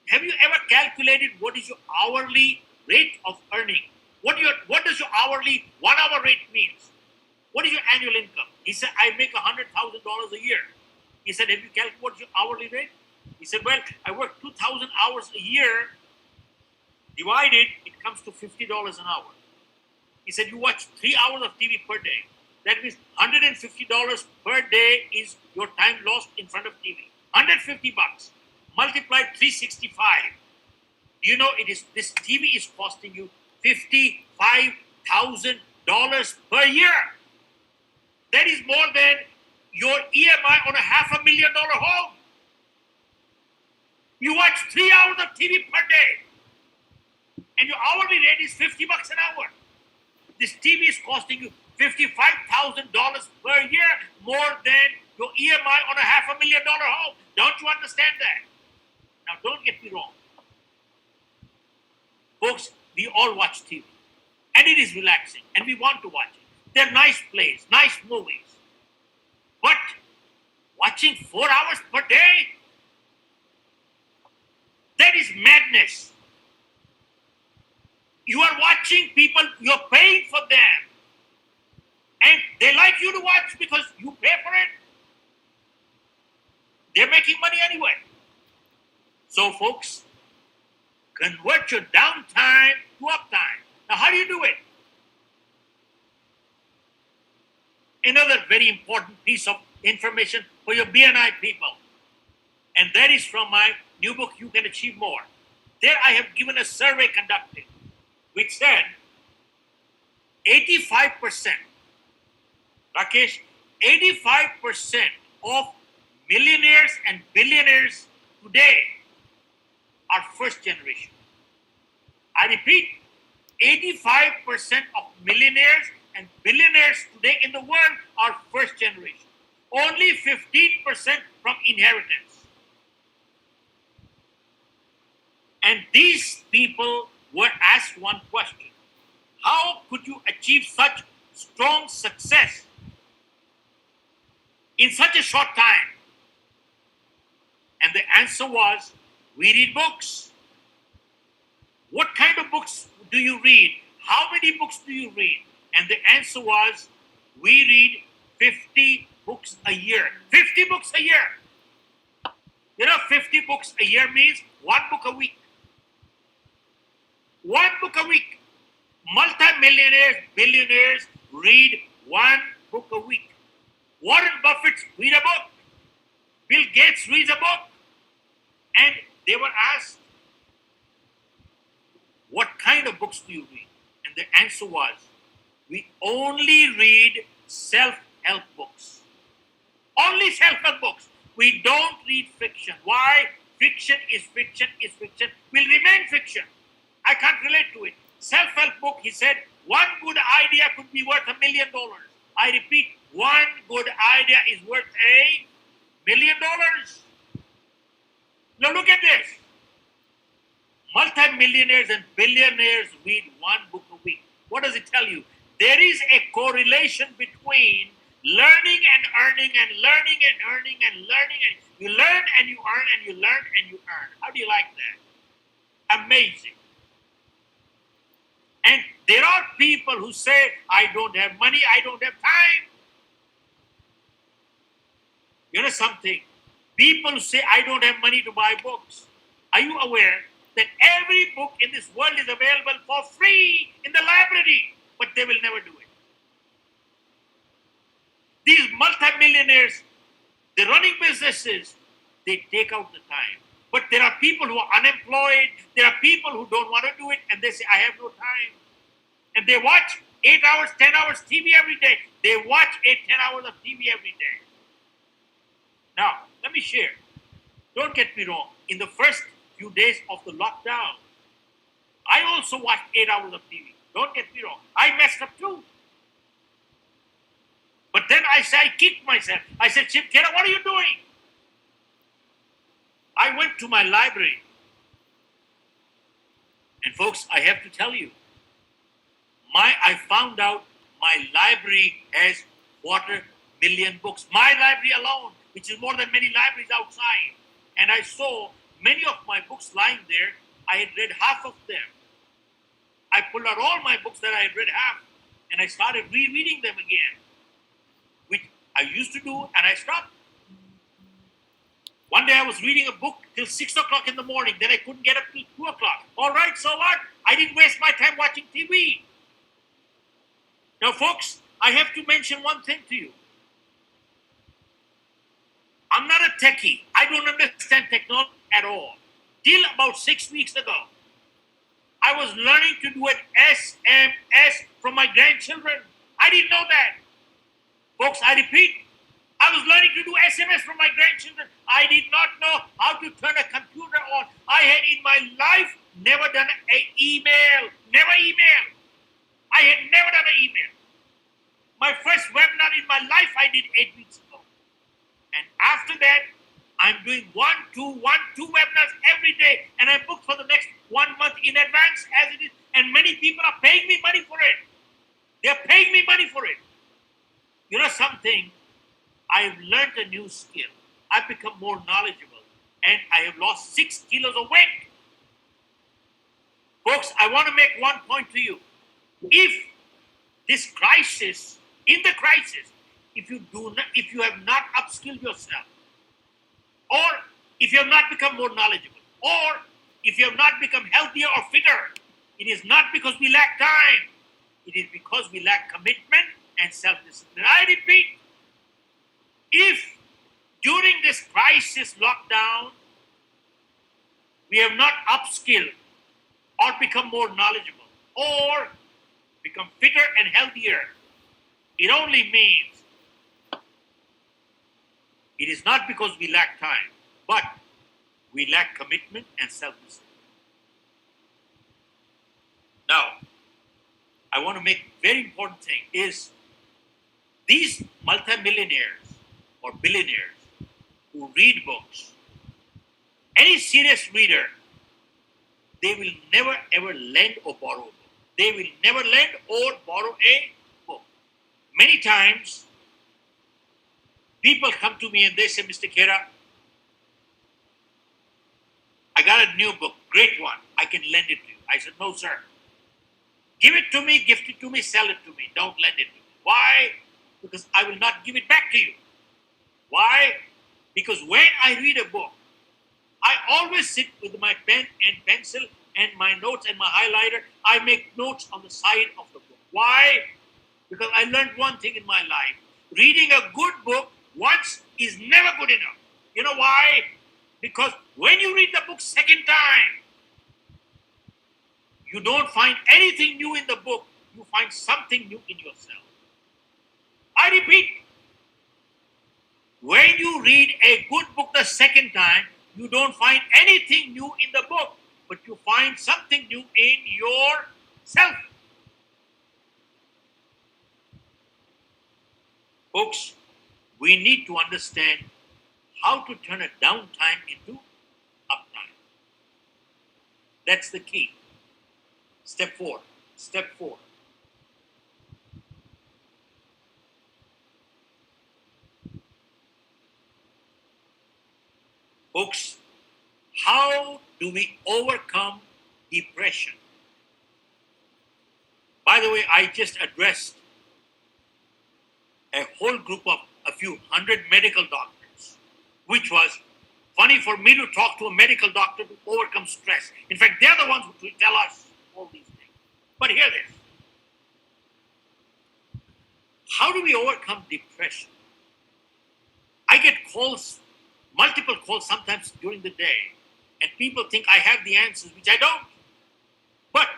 Have you ever calculated what is your hourly rate of earning? What does your hourly 1 hour rate means? What is your annual income? He said, I make $100,000 a year. He said, have you calculated what's your hourly rate? He said, well, I work 2,000 hours a year. Divided, it comes to $50 an hour. He said, you watch 3 hours of TV per day. That means $150 per day is your time lost in front of TV. $150 multiplied 365. Do you know this TV is costing you $55,000 per year? That is more than your EMI on a $500,000 home. You watch 3 hours of TV per day, and your hourly rate is $50 an hour. This TV is costing you $55,000 per year, more than your EMI on a $500,000 home. Don't you understand that? Now, don't get me wrong. Folks, we all watch TV, and it is relaxing, and we want to watch it. They're nice plays, nice movies. But watching 4 hours per day, that is madness. You are watching people, you're paying for them. And they like you to watch because you pay for it. They're making money anyway. So folks, convert your downtime to uptime. Now how do you do it? another very important piece of information for your BNI people. And that is from my new book, You Can Achieve More. There I have given a survey conducted, which said 85%, Rakesh, 85% of millionaires and billionaires today are first generation. I repeat, 85% of millionaires and billionaires today in the world are first generation. Only 15% from inheritance. And these people were asked one question: how could you achieve such strong success in such a short time? And the answer was, we read books. What kind of books do you read? How many books do you read? And the answer was, we read 50 books a year. 50 books a year. 50 books a year means one book a week. One book a week. Multi-millionaires, billionaires read one book a week. Warren Buffett read a book. Bill Gates reads a book. And they were asked, what kind of books do you read? And the answer was, we only read self-help books. Only self-help books. We don't read fiction. Why? Fiction is fiction is fiction. Will remain fiction. I can't relate to it. Self-help book, he said, one good idea could be worth $1 million. I repeat, one good idea is worth $1 million. Now look at this. Multi-millionaires and billionaires read one book a week. What does it tell you? There is a correlation between learning and earning and learning and earning and learning. And you learn and you earn and you learn and you earn. How do you like that? Amazing. And there are people who say, I don't have money, I don't have time. You know something? People who say, I don't have money to buy books. Are you aware that every book in this world is available for free in the library? But they will never do it. These multimillionaires, they're running businesses, they take out the time. But there are people who are unemployed, there are people who don't want to do it, and they say, I have no time. And they watch 8 hours, 10 hours TV every day. They watch 8, 10 hours of TV every day. Now, let me share. Don't get me wrong. In the first few days of the lockdown, I also watched 8 hours of TV. Don't get me wrong. I messed up too. But then I kicked myself. I said, Shiv Khera, what are you doing? I went to my library. And folks, I have to tell you, I found out my library has 250,000 books. My library alone, which is more than many libraries outside. And I saw many of my books lying there. I had read half of them. I pulled out all my books that I had read half, and I started rereading them again, which I used to do, and I stopped. One day I was reading a book till 6 o'clock in the morning, then I couldn't get up till 2 o'clock. All right, so what? I didn't waste my time watching TV. Now, folks, I have to mention one thing to you. I'm not a techie. I don't understand technology at all. Till about 6 weeks ago, I was learning to do an SMS from my grandchildren. I didn't know that. Folks, I repeat, I was learning to do SMS from my grandchildren. I did not know how to turn a computer on. I had in my life never done an email. Never email. I had never done an email. My first webinar in my life I did 8 weeks ago. And after that, I'm doing one, two webinars every day. And I booked for the next 1 month in advance as it is. And many people are paying me money for it. They're paying me money for it. You know something? I've learned a new skill. I've become more knowledgeable. And I have lost 6 kilos of weight. Folks, I want to make one point to you. If this crisis, in the crisis, if you have not upskilled yourself, or if you have not become more knowledgeable, or if you have not become healthier or fitter, it is not because we lack time. It is because we lack commitment and self-discipline. I repeat, if during this crisis lockdown we have not upskilled or become more knowledgeable or become fitter and healthier, it only means it is not because we lack time, but we lack commitment and self-discipline. Now, I want to make a very important thing is these multimillionaires or billionaires who read books, any serious reader, they will never ever lend or borrow a book. They will never lend or borrow a book. Many times, people come to me and they say, Mr. Khera, I got a new book, great one, I can lend it to you. I said, no, sir. Give it to me, gift it to me, sell it to me. Don't lend it to me. Why? Because I will not give it back to you. Why? Because when I read a book, I always sit with my pen and pencil and my notes and my highlighter. I make notes on the side of the book. Why? Because I learned one thing in my life. Reading a good book once is never good enough. You know why? Because when you read the book second time, you don't find anything new in the book. You find something new in yourself. I repeat, when you read a good book the second time, you don't find anything new in the book, but you find something new in yourself. Folks, we need to understand how to turn a downtime into uptime. That's the key. Step 4. Step 4. Folks, how do we overcome depression? By the way, I just addressed a whole group of a few hundred medical doctors, which was funny for me to talk to a medical doctor to overcome stress. In fact, they're the ones who will tell us all these things. But hear this. How do we overcome depression? I get calls, multiple calls sometimes during the day, and people think I have the answers, which I don't. But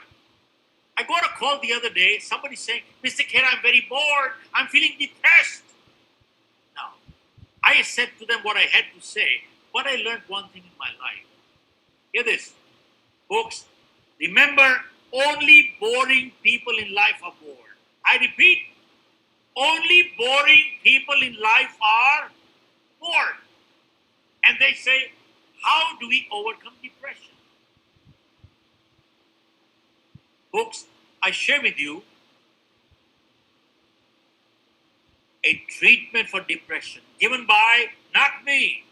I got a call the other day, somebody saying, Mr. Khera, I'm very bored, I'm feeling depressed. Now, I said to them what I had to say, but I learned one thing in my life. Hear this, folks, remember, only boring people in life are bored. I repeat, only boring people in life are bored. And they say, how do we overcome depression? Folks, I share with you a treatment for depression given by, not me,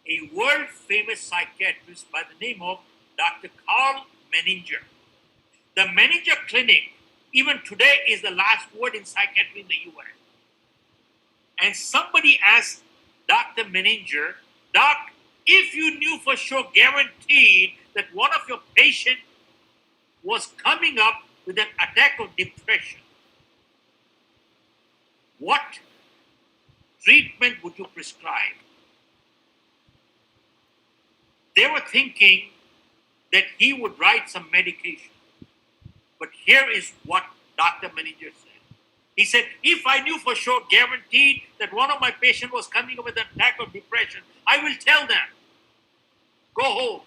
a world-famous psychiatrist by the name of Dr. Carl Menninger. The Menninger Clinic, even today, is the last word in psychiatry in the US. And somebody asked Dr. Menninger, Doc, if you knew for sure, guaranteed, that one of your patients was coming up with an attack of depression, what treatment would you prescribe? They were thinking that he would write some medication. But here is what Dr. Menninger said. He said, if I knew for sure, guaranteed, that one of my patients was coming up with an attack of depression, I will tell them, go home.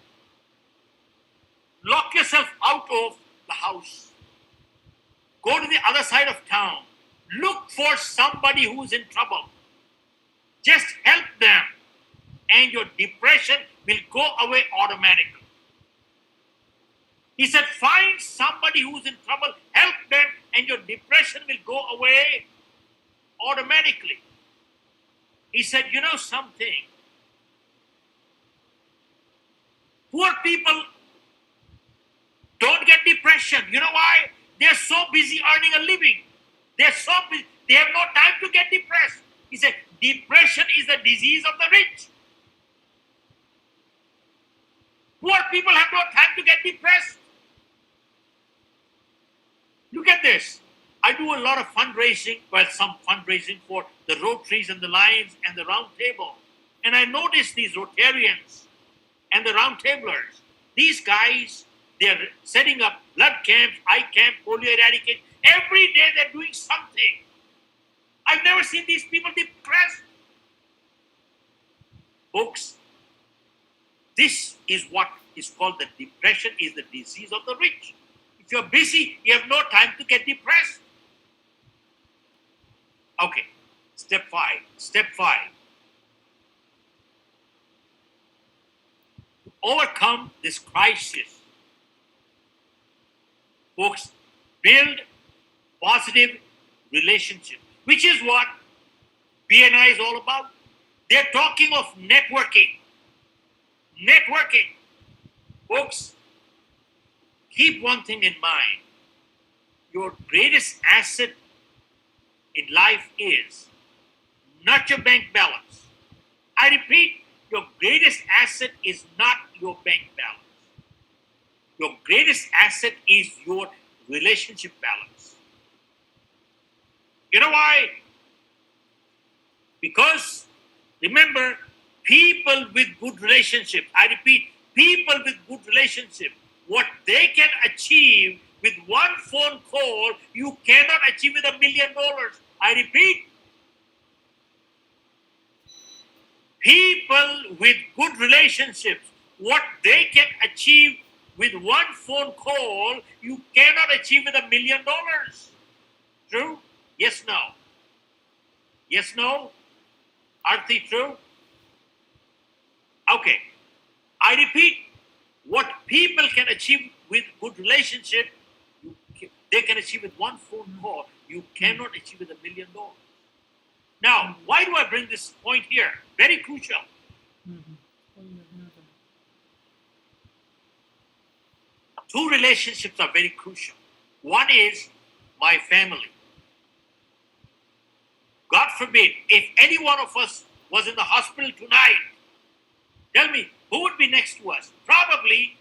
Lock yourself out of the house. Go to the other side of town. Look for somebody who's in trouble. Just help them. And your depression will go away automatically. He said, find somebody who's in trouble, help them, and your depression will go away automatically. He said, you know something? Poor people don't get depression. You know why? They're so busy earning a living. They're so busy. They have no time to get depressed. He said, depression is the disease of the rich. Poor people have no time to get depressed. Look at this. I do a lot of fundraising, well, some fundraising for the Rotaries and the Lions and the Round Table. And I noticed these Rotarians and the Round Tablers, these guys, they're setting up blood camps, eye camp, polio eradication. Every day they're doing something. I've never seen these people depressed. Folks, this is what is called the depression is the disease of the rich. If you're busy, you have no time to get depressed. Okay, step five. Step five. To overcome this crisis, folks, build positive relationships, which is what BNI is all about. They're talking of networking. Networking. Folks, keep one thing in mind. Your greatest asset in life is not your bank balance. I repeat, your greatest asset is not your bank balance. Your greatest asset is your relationship balance. You know why? Because remember, people with good relationships, I repeat, people with good relationships, what they can achieve with one phone call, you cannot achieve with $1 million. I repeat, people with good relationships, what they can achieve with one phone call, you cannot achieve with $1 million. True? Yes, no. Yes, no? Aren't they true? Okay. I repeat, what people can achieve with good relationship, they can achieve with one phone call. You cannot achieve with $1 million. Now, why do I bring this point here? Very crucial. Two relationships are very crucial. One is my family. God forbid, if any one of us was in the hospital tonight, tell me, who would be next to us? Probably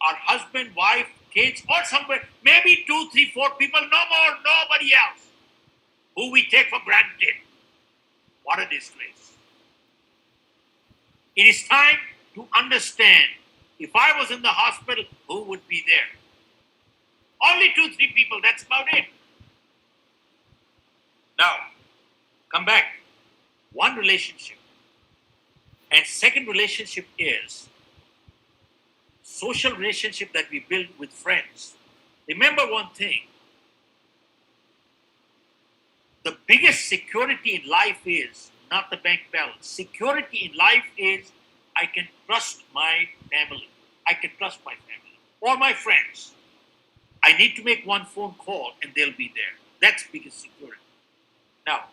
our husband, wife, kids, or somewhere, maybe 2, 3, 4 people, no more, nobody else, who we take for granted. What a disgrace. It is time to understand, if I was in the hospital, who would be there? Only 2, 3 people, that's about it. Now, come back. One relationship. And second relationship is social relationship that we build with friends. Remember one thing. The biggest security in life is not the bank balance. Security in life is I can trust my family. I can trust my family or my friends. I need to make one phone call and they'll be there. That's biggest security. Now,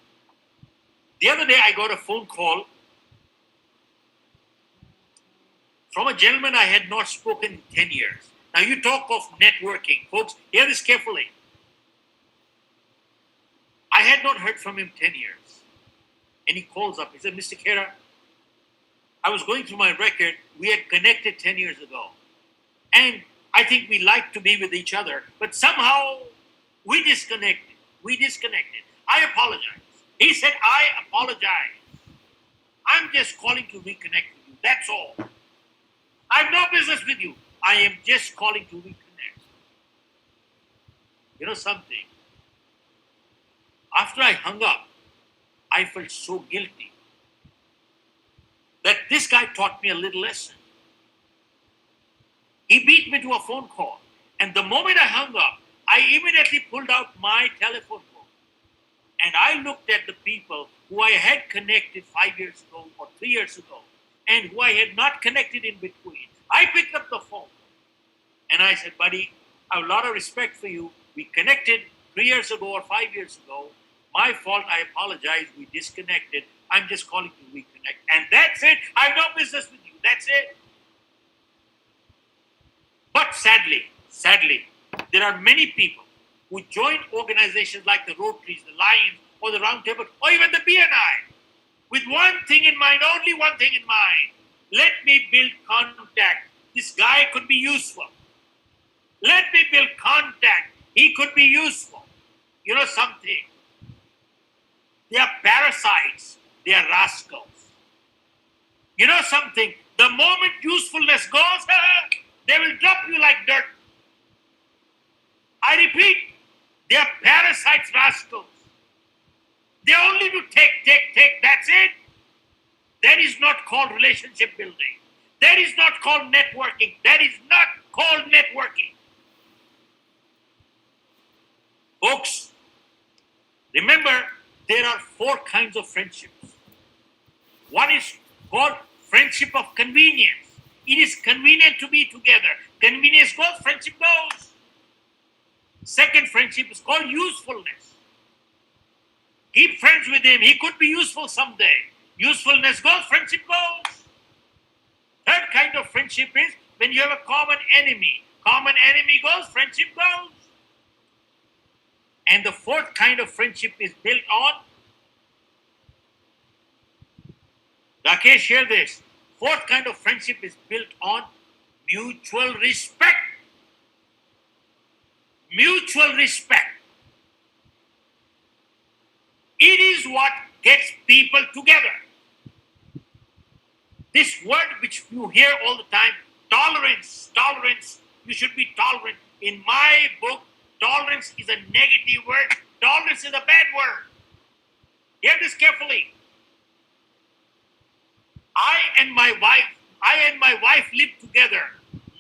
the other day I got a phone call from a gentleman I had not spoken in 10 years. Now you talk of networking. Folks, hear this carefully. I had not heard from him 10 years. And he calls up. He said, Mr. Khera, I was going through my record. We had connected 10 years ago. And I think we like to be with each other. But somehow we disconnected. I apologize. He said, I apologize. I'm just calling to reconnect with you. That's all. I have no business with you. I am just calling to reconnect. You know something? After I hung up, I felt so guilty that this guy taught me a little lesson. He beat me to a phone call. And the moment I hung up, I immediately pulled out my telephone book. And I looked at the people who I had connected 5 years ago or 3 years ago and who I had not connected in between. I picked up the phone and I said, buddy, I have a lot of respect for you. We connected 3 years ago or 5 years ago. My fault. I apologize. We disconnected. I'm just calling to reconnect. And that's it. I have no business with you. That's it. But sadly, there are many people who join organizations like the Rotaries, the Lions, or the Round Table, or even the BNI, with one thing in mind, only one thing in mind. Let me build contact. This guy could be useful. Let me build contact. He could be useful. You know something? They are parasites. They are rascals. You know something? The moment usefulness goes, they will drop you like dirt. I repeat, they are parasites, rascals. They only do take. That's it. That is not called relationship building. That is not called networking. That is not called networking. Folks, remember, there are 4 kinds of friendships. One is called friendship of convenience. It is convenient to be together. Convenience goes, friendship goes. Second friendship is called usefulness. Keep friends with him. He could be useful someday. Usefulness goes, friendship goes. Third kind of friendship is when you have a common enemy. Common enemy goes, friendship goes. And the fourth kind of friendship is built on, Rakesh, hear this. Fourth kind of friendship is built on mutual respect. Mutual respect. It is what gets people together. This word which you hear all the time, tolerance, you should be tolerant. In my book, tolerance is a negative word. Tolerance is a bad word. Hear this carefully. I and my wife live together,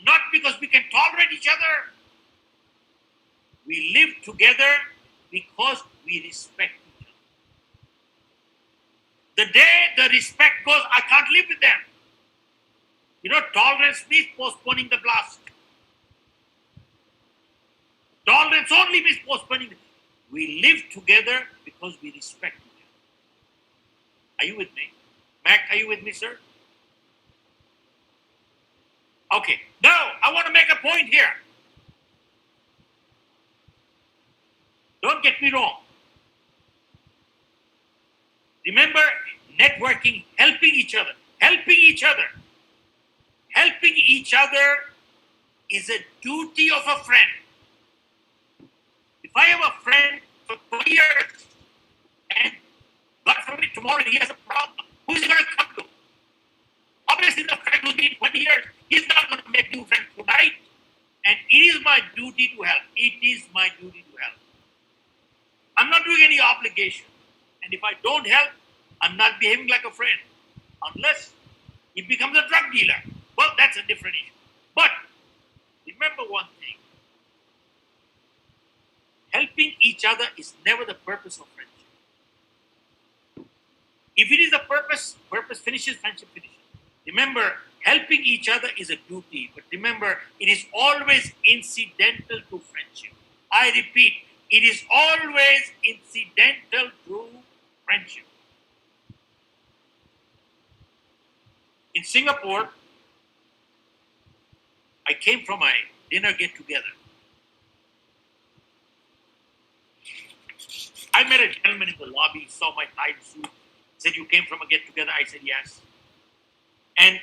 not because we can tolerate each other. We live together because we respect each other. The day the respect goes, I can't live with them. You know, tolerance means postponing the blast. Tolerance only means postponing. We live together because we respect each other. Are you with me? Mac, are you with me, sir? Okay. Now, I want to make a point here. Don't get me wrong. Remember, networking, helping each other. Helping each other. Helping each other is a duty of a friend. If I have a friend for 20 years and God forbid tomorrow he has a problem, who's he going to come to? Obviously the friend who's been 20 years, he's not going to make new friends tonight. And it is my duty to help. It is my duty to help. I'm not doing any obligation. And if I don't help, I'm not behaving like a friend. Unless he becomes a drug dealer. Well, that's a different issue. But remember one thing. Helping each other is never the purpose of friendship. If it is the purpose finishes, friendship finishes. Remember, helping each other is a duty. But remember, it is always incidental to friendship. I repeat, it is always incidental to friendship. In Singapore, I came from a dinner get-together. I met a gentleman in the lobby, saw my tie suit, said, "You came from a get-together?" I said, "Yes." And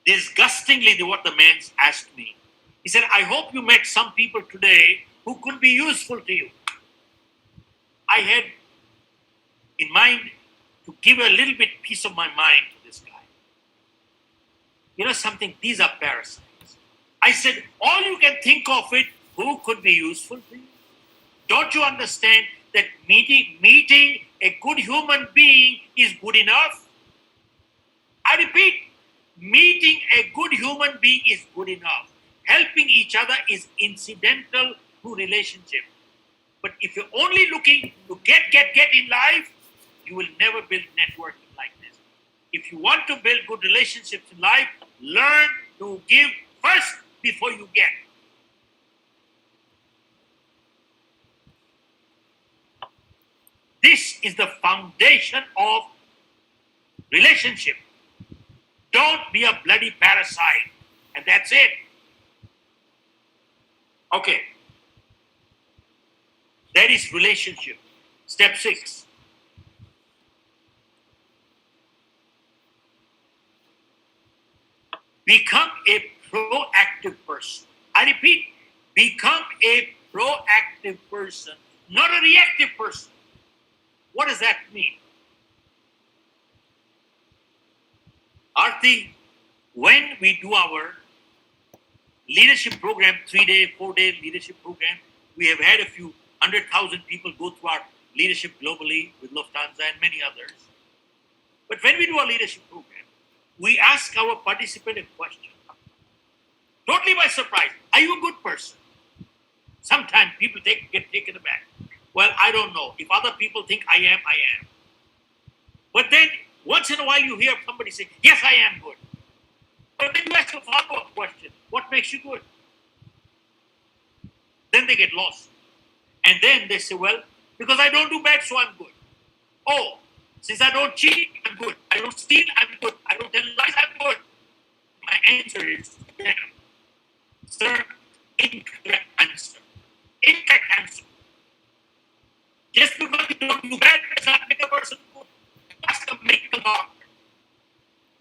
disgustingly, what the man asked me, he said, "I hope you met some people today who could be useful to you." I had in mind to give a little bit piece of my mind to this guy. You know something? These are parasites. I said, all you can think of it, who could be useful to you? Don't you understand that meeting a good human being is good enough? I repeat, meeting a good human being is good enough. Helping each other is incidental to relationship. But if you're only looking to get in life, you will never build networking like this. If you want to build good relationships in life, learn to give first before you get. This is the foundation of relationship. Don't be a bloody parasite. And that's it. Okay. That is relationship. Step 6. Become a proactive person. I repeat, become a proactive person not a reactive person. What does that mean? Arti, when we do our leadership program, 3-day, 4-day leadership program, we have had a few 100,000 people go through our leadership globally with Lufthansa and many others. But when we do our leadership program, we ask our participant a question, totally by surprise. Are you a good person? Sometimes people get taken aback. Well, I don't know. If other people think I am, I am. But then once in a while you hear somebody say, yes, I am good. But then you ask a follow-up question, what makes you good? Then they get lost. And then they say, well, because I don't do bad, so I'm good. Oh, since I don't cheat, I'm good. I don't steal, I'm good. I don't tell lies, I'm good. My answer is, yeah, sir, incorrect answer. Incorrect answer. Just because you don't do bad does not make a person good. That's the medical doctor.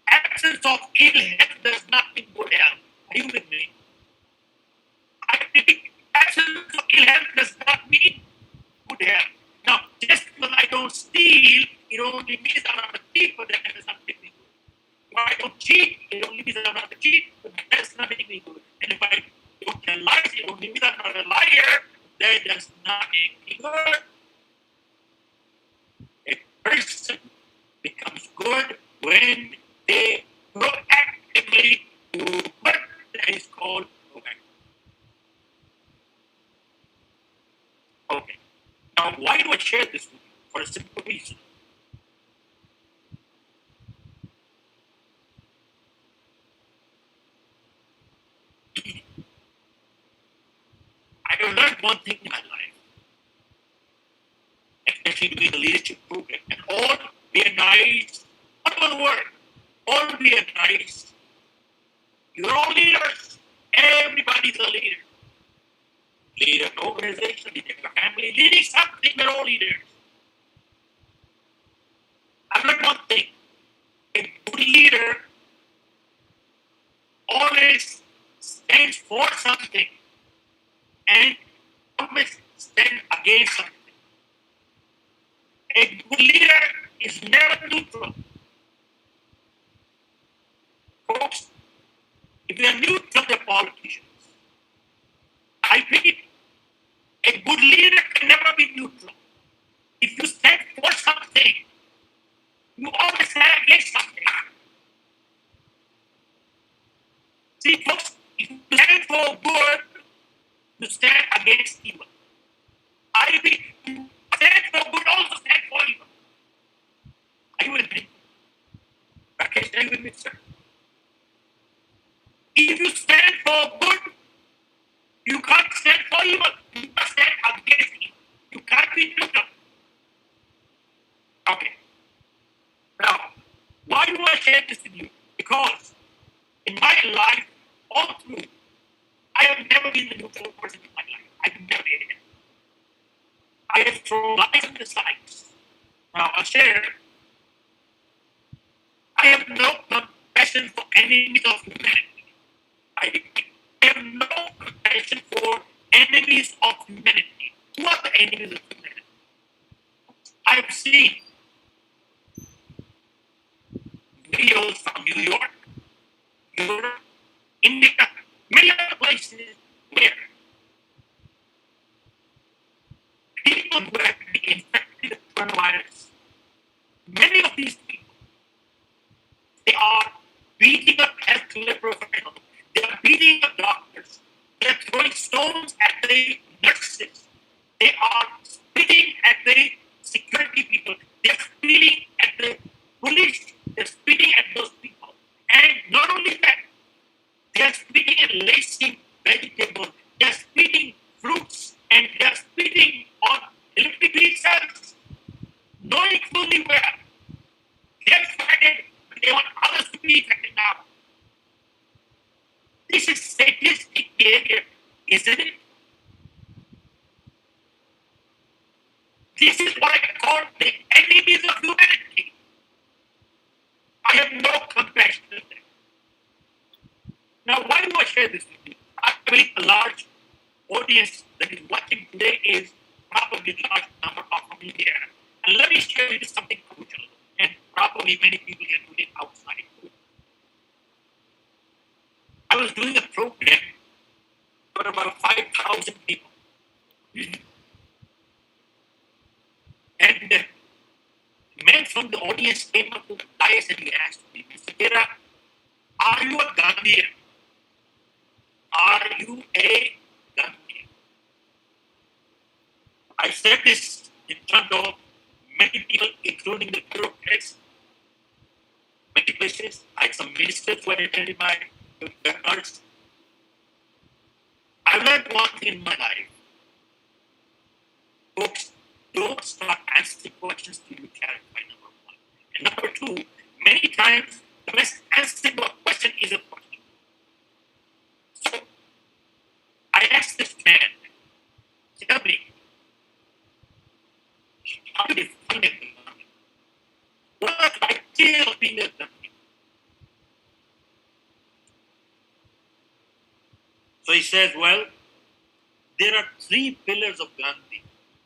Absence of ill health does not mean good health. Are you with me? I think absence of ill health does not mean good health. Now, just because I don't steal, it only means I'm not a thief, but that does not make me good. If I don't cheat, it only means I'm not a cheat, but that does not make me good. And if I don't tell lies, it only means I'm not a liar, that does not make me good. A person becomes good when they proactively do what that is called proactive. Okay. Now, why do I share this with you? For a simple reason. I have learned one thing in my life, especially doing the leadership program, and all realize, one word, all realize, you're all leaders. Everybody's a leader. Leader an organization, leader a family, leading something, we're all leaders. I've learned one thing. A good leader always stands for something and always stands against something. A good leader is never neutral. Folks, if they are neutral, they're politicians. I repeat, a good leader can never be neutral. If you stand for something, you always stand against something. See, folks, if you stand for good, you stand against evil. I repeat, you stand for good, also stand for evil. Are you with me? Rakesh, are you with me, sir? If you stand for good, you can't stand for evil. You must stand against evil. You can't be neutral. Okay. Now, why do I share this with you? Because in my life, all through, I have never been the neutral person in my life. I've never been it. I have thrown lies on the sides. Now, I'll share. I have no compassion for enemies of humanity. I have no compassion for enemies of humanity. Who are the enemies of humanity? I have seen videos from New York, Europe, India, many other places where people who have been infected with coronavirus, many of these people, they are beating up healthcare professionals. They are beating up doctors. They are throwing stones at the nurses. They are spitting at the security people. They are spitting at the police. They are spitting at those people. And not only that, they are spitting and lacing vegetables. They are spitting fruits. And they are spitting on electric vehicles. Knowing fully well they are affected, but they want others to be affected now. This is sadistic behavior, isn't it? This is what I call the enemies of humanity. I have no compassion for them. Now, why do I share this with you? I believe a large audience that is watching today is probably large number are from India. And let me share with you something crucial, and probably many people can do it outside. I was doing a program for about 5,000 people. And a man from the audience came up to the dais and he asked me, Mr. Khera, are you a Gandhian? Are you a Gandhian? I said this in front of many people, including the bureaucrats, many places. I had some ministers who attended my webinars. I learned one thing in my life. Folks, don't start asking questions till you clarify, number one. And number two, many times the best answer to a question is a question. So I asked this man, tell me, how do you define a Gandhi? What are the criteria of being a Gandhi? So he says, well, there are three pillars of Gandhi,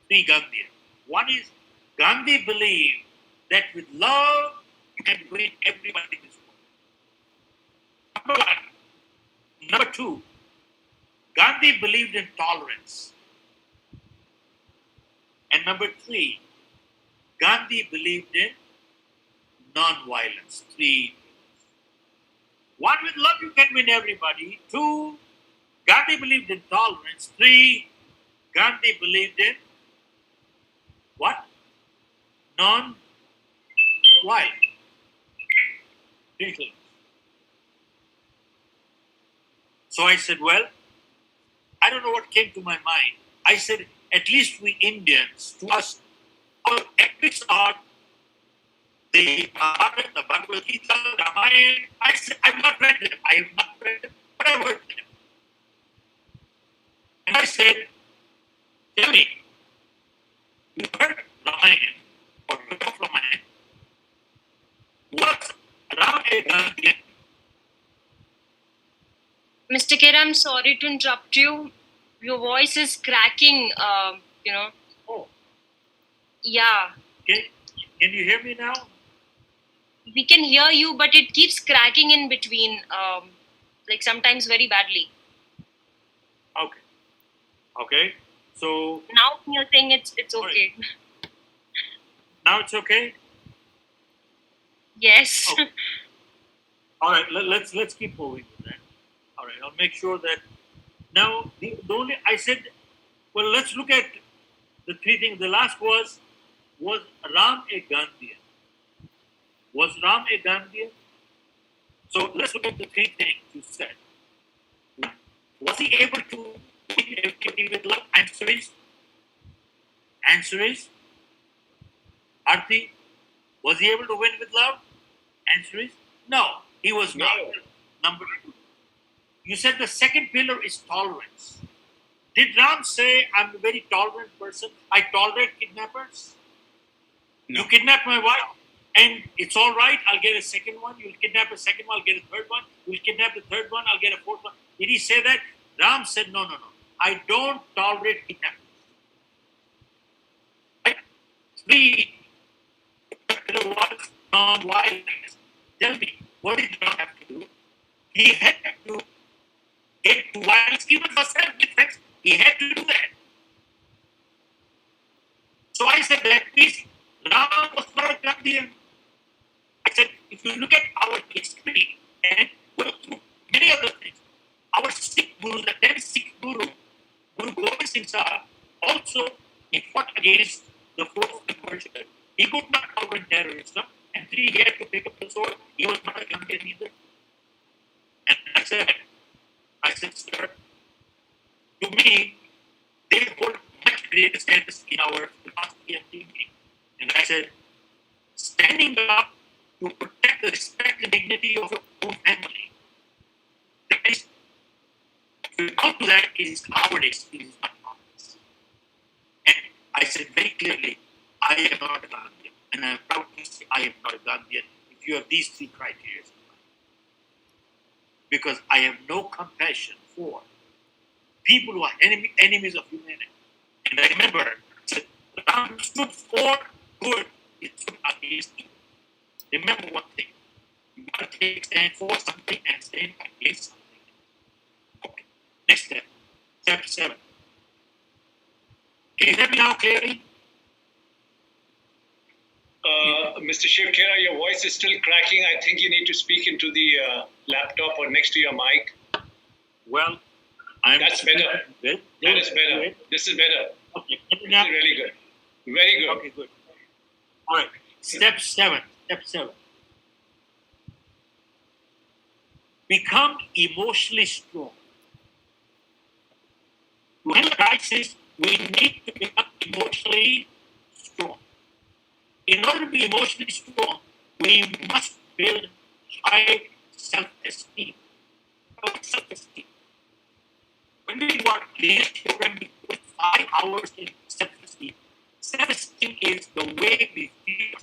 three Gandhians. One is Gandhi believed that with love you can win everybody in this world. Number one. Number two, Gandhi believed in tolerance. And number three, Gandhi believed in non-violence. Three. One, with love you can win everybody. Two, Gandhi believed in tolerance. Three, Gandhi believed in what? Non-violence. So I said, well, I don't know what came to my mind. I said, at least we Indians, to us, our epics are the Mahabharata, the Bhagavad Gita, the Ramayana. I said, I've not read them. I have not read them, but I've heard them. And I said, tell me, you heard Ramayana or read of Ramayana? What's Ram a Gandhian? Mr. Khera, I'm sorry to interrupt you. Your voice is cracking, Oh, Yeah, can you hear me now? we can hear you, but it keeps cracking in between, like sometimes very badly. Okay. Okay. So Now you're saying it's okay. now it's okay? Yes. Okay. All right, let's keep moving with that. All right, I'll make sure that now the only I said, well, let's look at the three things. The last was Ram a Gandhian? Was Ram a Gandhian? So let's look at the three things you said. Was he able to win everybody with love? Answer is Arti, was he able to win with love? Answer is no, he was not. Number two, you said the second pillar is tolerance. Did Ram say, I'm a very tolerant person? I tolerate kidnappers? No. You kidnap my wife, and it's all right, I'll get a second one. You'll kidnap a second one, I'll get a third one. You'll kidnap the third one, I'll get a fourth one. Did he say that? Ram said, no. I don't tolerate kidnappers. Right? Three, was non-violence. Tell me, what did Ram have to do? He had to get to violence, even for self-defense. He had to do that. So I said that means Ram was not a Gandhian. I said, if you look at our history and go through many other things, our Sikh Guru, the 10th Sikh Guru, Guru Gobind Singh Sahib, also he fought against the forced conversion. He could not cover terrorism, and three, he had to pick up the sword. He was not a Gandhian either. And I said, sir, to me, they hold much greater status in our philosophy and thinking. And I said, standing up to protect the respect and dignity of your own family. That is, to come to that is cowardice, it is not confidence. And I said very clearly, I am not a Gandhian. And I am proud to say I am not a Gandhian if you have these three criteria. Because I have no compassion for people who are enemies of humanity. And I remember Ram stood for good. He stood against evil. Remember one thing. You got to stand for something and stand against something. Okay. Next step. Step 7. Can you hear me now clearly? Mr. Shiv Khera, your voice is still cracking. I think you need to speak into the laptop or next to your mic. Well, That's better. Good. That is better. Good. This is better. Okay. This is really good. Very good. Okay, good. All right. Step 7. Step 7. Become emotionally strong. To handle crisis, we need to become emotionally strong. In order to be emotionally strong, we must build high self-esteem. Self-esteem. When we work leadership, when we put 5 hours in self-esteem, self-esteem is the way we feel.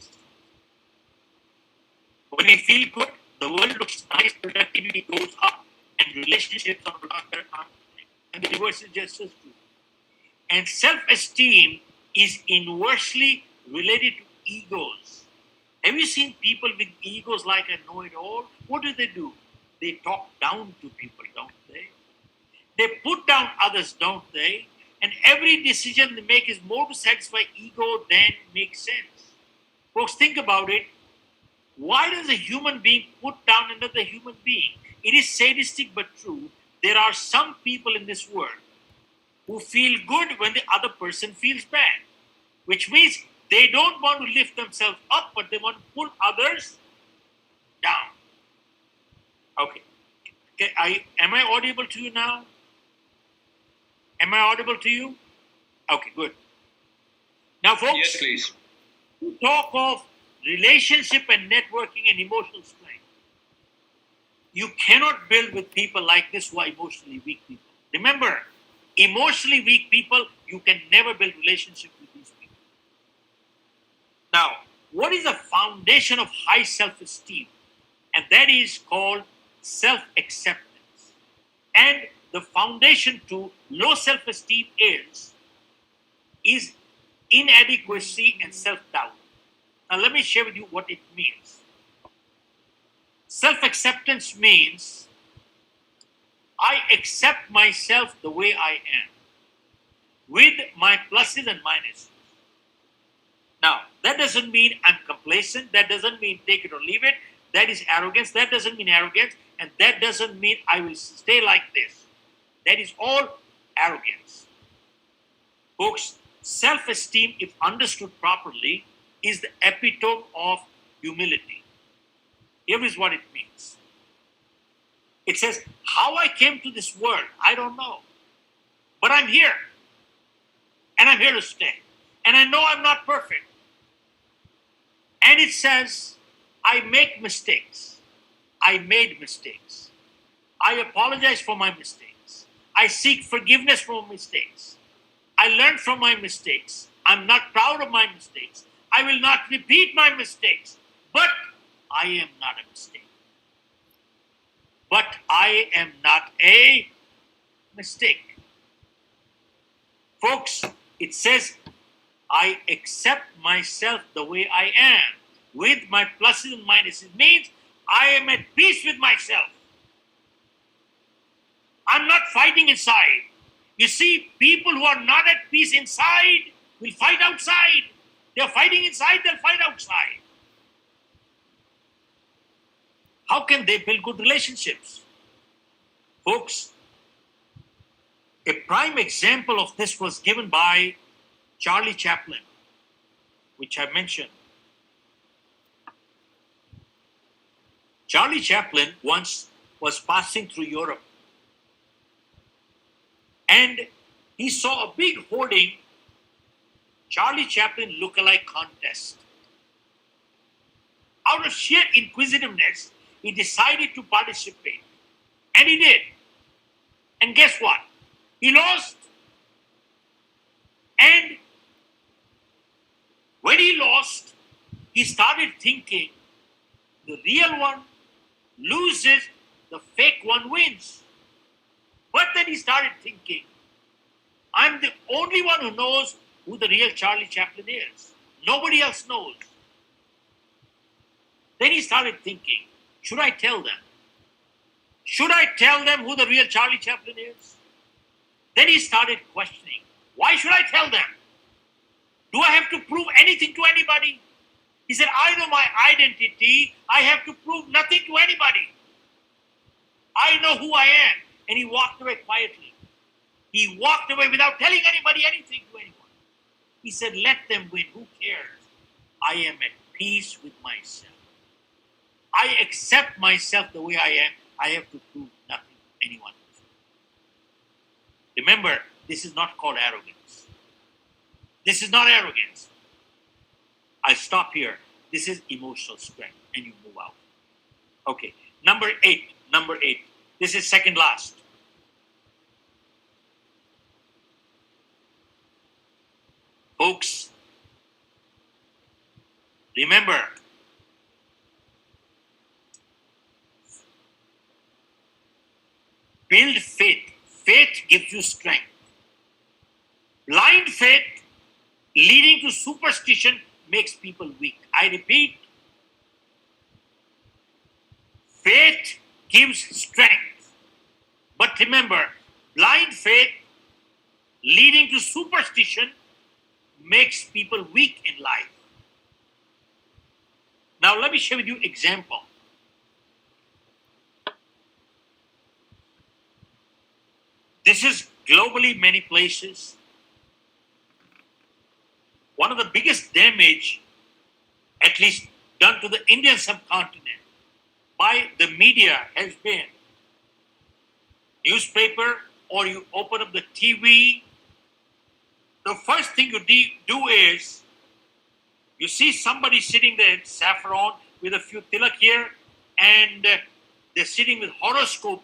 When we feel good, the world looks nice, productivity goes up, and relationships are better. And the reverse is just as true. And self-esteem is inversely related to egos. Have you seen people with egos like I know it all? What do? They talk down to people, don't they? They put down others, don't they? And every decision they make is more to satisfy ego than make sense. Folks, think about it. Why does a human being put down another human being? It is sadistic but true. There are some people in this world who feel good when the other person feels bad, which means they don't want to lift themselves up, but they want to pull others down. Okay. Am I audible to you now? Am I audible to you? Okay, good. Now, folks, Yes, please. we talk of relationship and networking and emotional strength. You cannot build with people like this who are emotionally weak people. Remember, emotionally weak people, you can never build relationship with these people. Now, what is the foundation of high self-esteem? And that is called self-acceptance. And the foundation to low self-esteem is inadequacy and self-doubt. Now, let me share with you what it means. Self-acceptance means I accept myself the way I am, with my pluses and minuses. Now, that doesn't mean I'm complacent. That doesn't mean take it or leave it. That is arrogance. That doesn't mean arrogance. And that doesn't mean I will stay like this. That is all arrogance. Folks, self-esteem, if understood properly, is the epitome of humility. Here is what it means. It says, how I came to this world, I don't know. But I'm here. And I'm here to stay. And I know I'm not perfect. And it says, I make mistakes. I made mistakes. I apologize for my mistakes. I seek forgiveness for my mistakes. I learn from my mistakes. I'm not proud of my mistakes. I will not repeat my mistakes. But I am not a mistake. But I am not a mistake. Folks, it says, I accept myself the way I am, with my pluses and minuses. It means I am at peace with myself. I'm not fighting inside. You see, people who are not at peace inside will fight outside. They're fighting inside, they'll fight outside. How can they build good relationships? Folks, a prime example of this was given by Charlie Chaplin, which I mentioned. Charlie Chaplin once was passing through Europe, and he saw a big hoarding, Charlie Chaplin lookalike contest. Out of sheer inquisitiveness, he decided to participate. And he did. And guess what? He lost. And when he lost, he started thinking, the real one loses, the fake one wins. But then he started thinking, I'm the only one who knows who the real Charlie Chaplin is. Nobody else knows. Then he started thinking, should I tell them? Should I tell them who the real Charlie Chaplin is? Then he started questioning, why should I tell them? Do I have to prove anything to anybody? He said, I know my identity. I have to prove nothing to anybody. I know who I am. And he walked away quietly. He walked away without telling anybody anything to anyone. He said, let them win. Who cares? I am at peace with myself. I accept myself the way I am. I have to prove nothing to anyone. Remember, this is not called arrogance. This is not arrogance. I stop here. This is emotional strength, and you move out. Okay, number eight. This is second last. Folks, remember, build faith. Faith gives you strength. Blind faith leading to superstition makes people weak. I repeat, faith gives strength. But remember, blind faith leading to superstition makes people weak in life. Now let me share with you an example. This is globally many places. One of the biggest damage, at least done to the Indian subcontinent by the media, has been newspaper, or you open up the TV. The first thing you do is you see somebody sitting there in saffron with a few tilak here, and they're sitting with horoscope.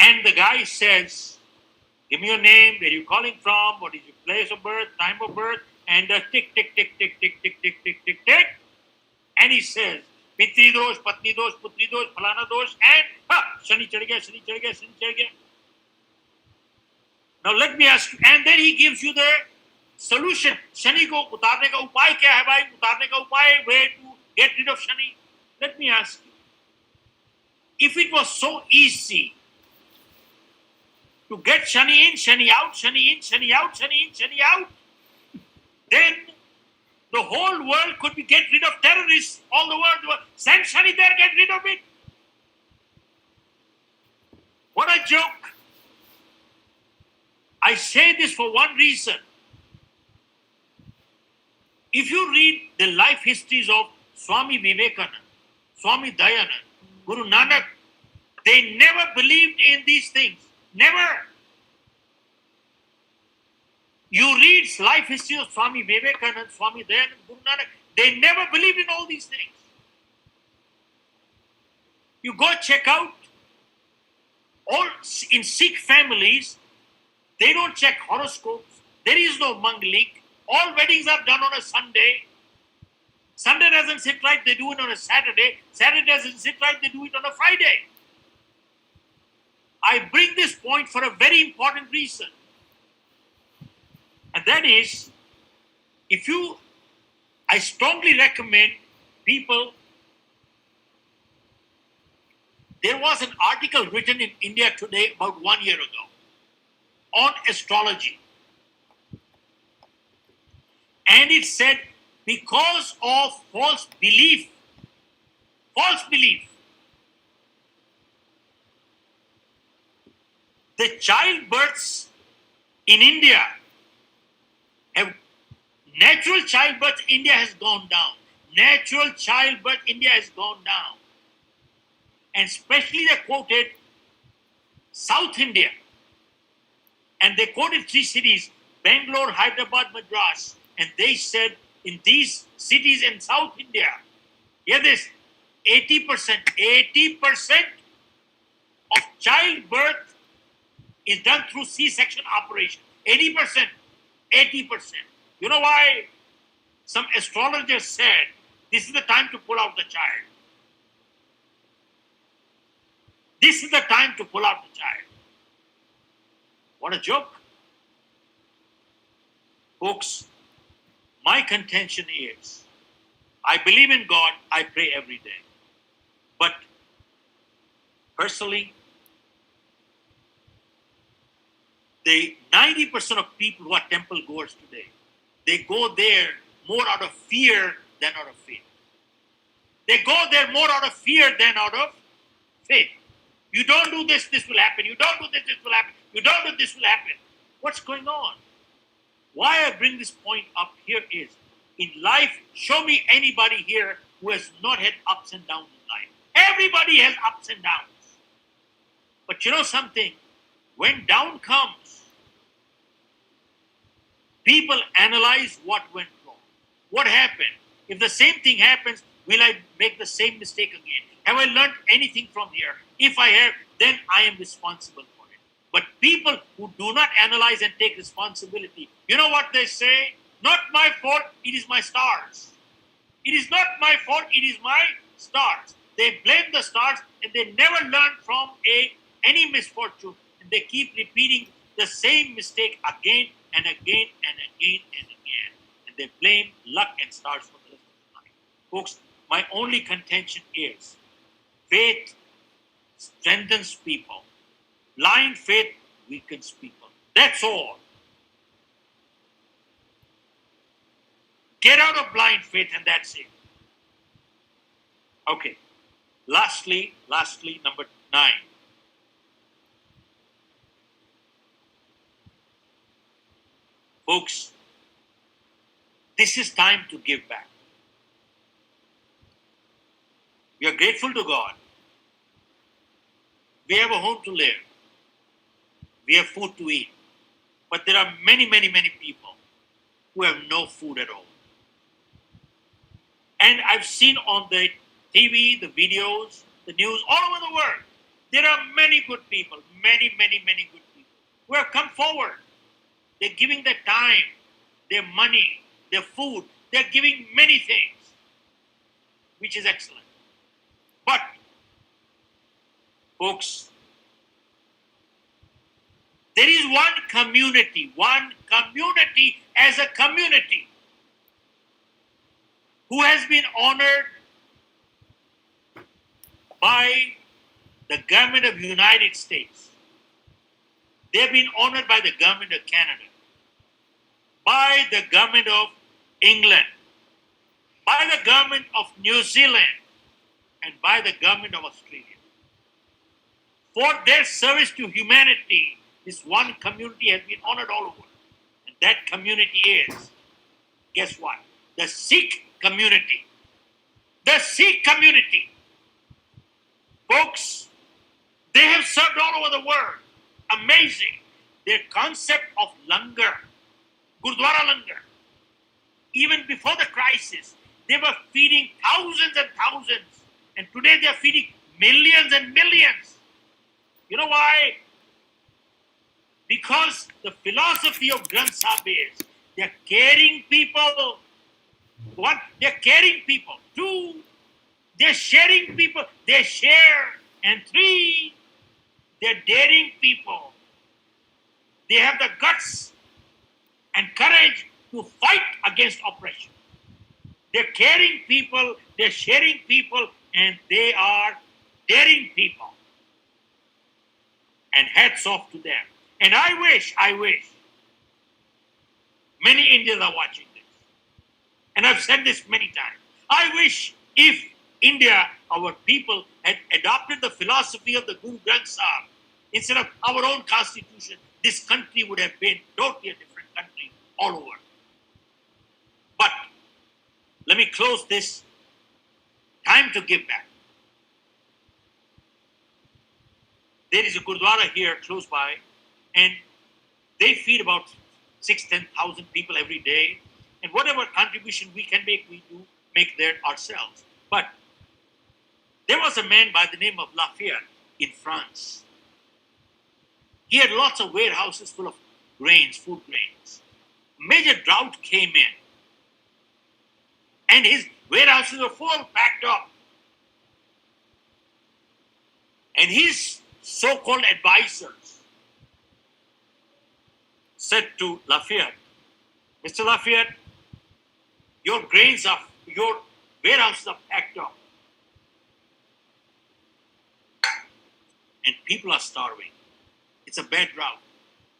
And the guy says, give me your name, where are you calling from, what is your place of birth, time of birth, and tick, tick, tick, tick, tick, tick, tick, tick, tick, tick. And he says, Pitri dosh, Patni dosh, Putri dosh, Falana dosh, and Shani chad gaya, Shani chad gaya, Shani chad gaya. Now let me ask you, and then he gives you the solution. Shani ko utarne ka upay kya hai bhai? Utarne ka upay, way to get rid of Shani. Let me ask you, if it was so easy to get Shani in, Shani out, Shani in, Shani out, Shani in, Shani out, then the whole world could be get rid of terrorists all the world. Send Shani there, get rid of it. What a joke. I say this for one reason. If you read the life histories of Swami Vivekananda, Swami Dayanand, Guru Nanak, they never believed in these things. Never. You read life history of Swami Vivekananda, Swami Dayanand, Guru Nanak, they never believed in all these things. You go check out all in Sikh families, they don't check horoscopes. There is no Mangalik. All weddings are done on a Sunday. Sunday doesn't sit right, they do it on a Saturday. Saturday doesn't sit right, they do it on a Friday. I bring this point for a very important reason. And that is, I strongly recommend people, there was an article written in India Today about 1 year ago on astrology. And it said, because of false belief, the childbirths in India, natural childbirth in India has gone down. Natural childbirth India has gone down. And especially they quoted South India. And they quoted 3 cities, Bangalore, Hyderabad, Madras. And they said in these cities in South India, hear this, 80% of childbirth is done through C-section operation. 80%. You know why? Some astrologers said, this is the time to pull out the child. This is the time to pull out the child. What a joke. Folks, my contention is, I believe in God, I pray every day. But personally, the 90% of people who are temple goers today, they go there more out of fear than out of faith. They go there more out of fear than out of faith. You don't do this, this will happen. You don't do this, this will happen. You don't do this will happen. What's going on? Why I bring this point up here is, in life, show me anybody here who has not had ups and downs in life. Everybody has ups and downs. But you know something? When down comes, people analyze what went wrong. What happened? If the same thing happens, will I make the same mistake again? Have I learned anything from here? If I have, then I am responsible for it. But people who do not analyze and take responsibility, you know what they say? Not my fault, it is my stars. It is not my fault, it is my stars. They blame the stars and they never learn from any misfortune. And they keep repeating the same mistake again and again and again and again. And they blame luck and stars for the rest of the life. Folks, my only contention is faith strengthens people. Blind faith weakens people. That's all. Get out of blind faith and that's it. Okay. Lastly, number 9. Folks, this is time to give back. We are grateful to God. We have a home to live. We have food to eat. But there are many, many, many people who have no food at all. And I've seen on the TV, the videos, the news, all over the world, there are many good people, many, many, many good people who have come forward. They're giving their time, their money, their food. They're giving many things, which is excellent. But, folks, there is one community as a community who has been honored by the government of the United States. They've been honored by the government of Canada, by the government of England, by the government of New Zealand, and by the government of Australia. For their service to humanity, this one community has been honored all over. And that community is, guess what? The Sikh community. The Sikh community. Folks, they have served all over the world. Amazing. Their concept of langar, Gurdwara langar, even before the crisis, they were feeding thousands and thousands. And today they are feeding millions and millions. You know why? Because the philosophy of Granth Sahib is, they are caring people. 1, they are caring people. 2, they are sharing people. They share. And 3, they are daring people. They have the guts and courage to fight against oppression. They're caring people, they're sharing people, and they are daring people. And hats off to them. And I wish, many Indians are watching this. And I've said this many times. I wish if India, our people, had adopted the philosophy of the Guru Granth Sahib, instead of our own constitution, this country would have been totally a different country all over. But let me close this. Time to give back. There is a Gurdwara here close by, and they feed about 6,000-10,000 people every day. And whatever contribution we can make, we do make there ourselves. But there was a man by the name of Lafayette in France. He had lots of warehouses full of grains, food grains. Major drought came in. And his warehouses were full, packed up. And his so-called advisors said to Lafayette, Mr. Lafayette, your warehouses are packed up. And people are starving. It's a bad drought.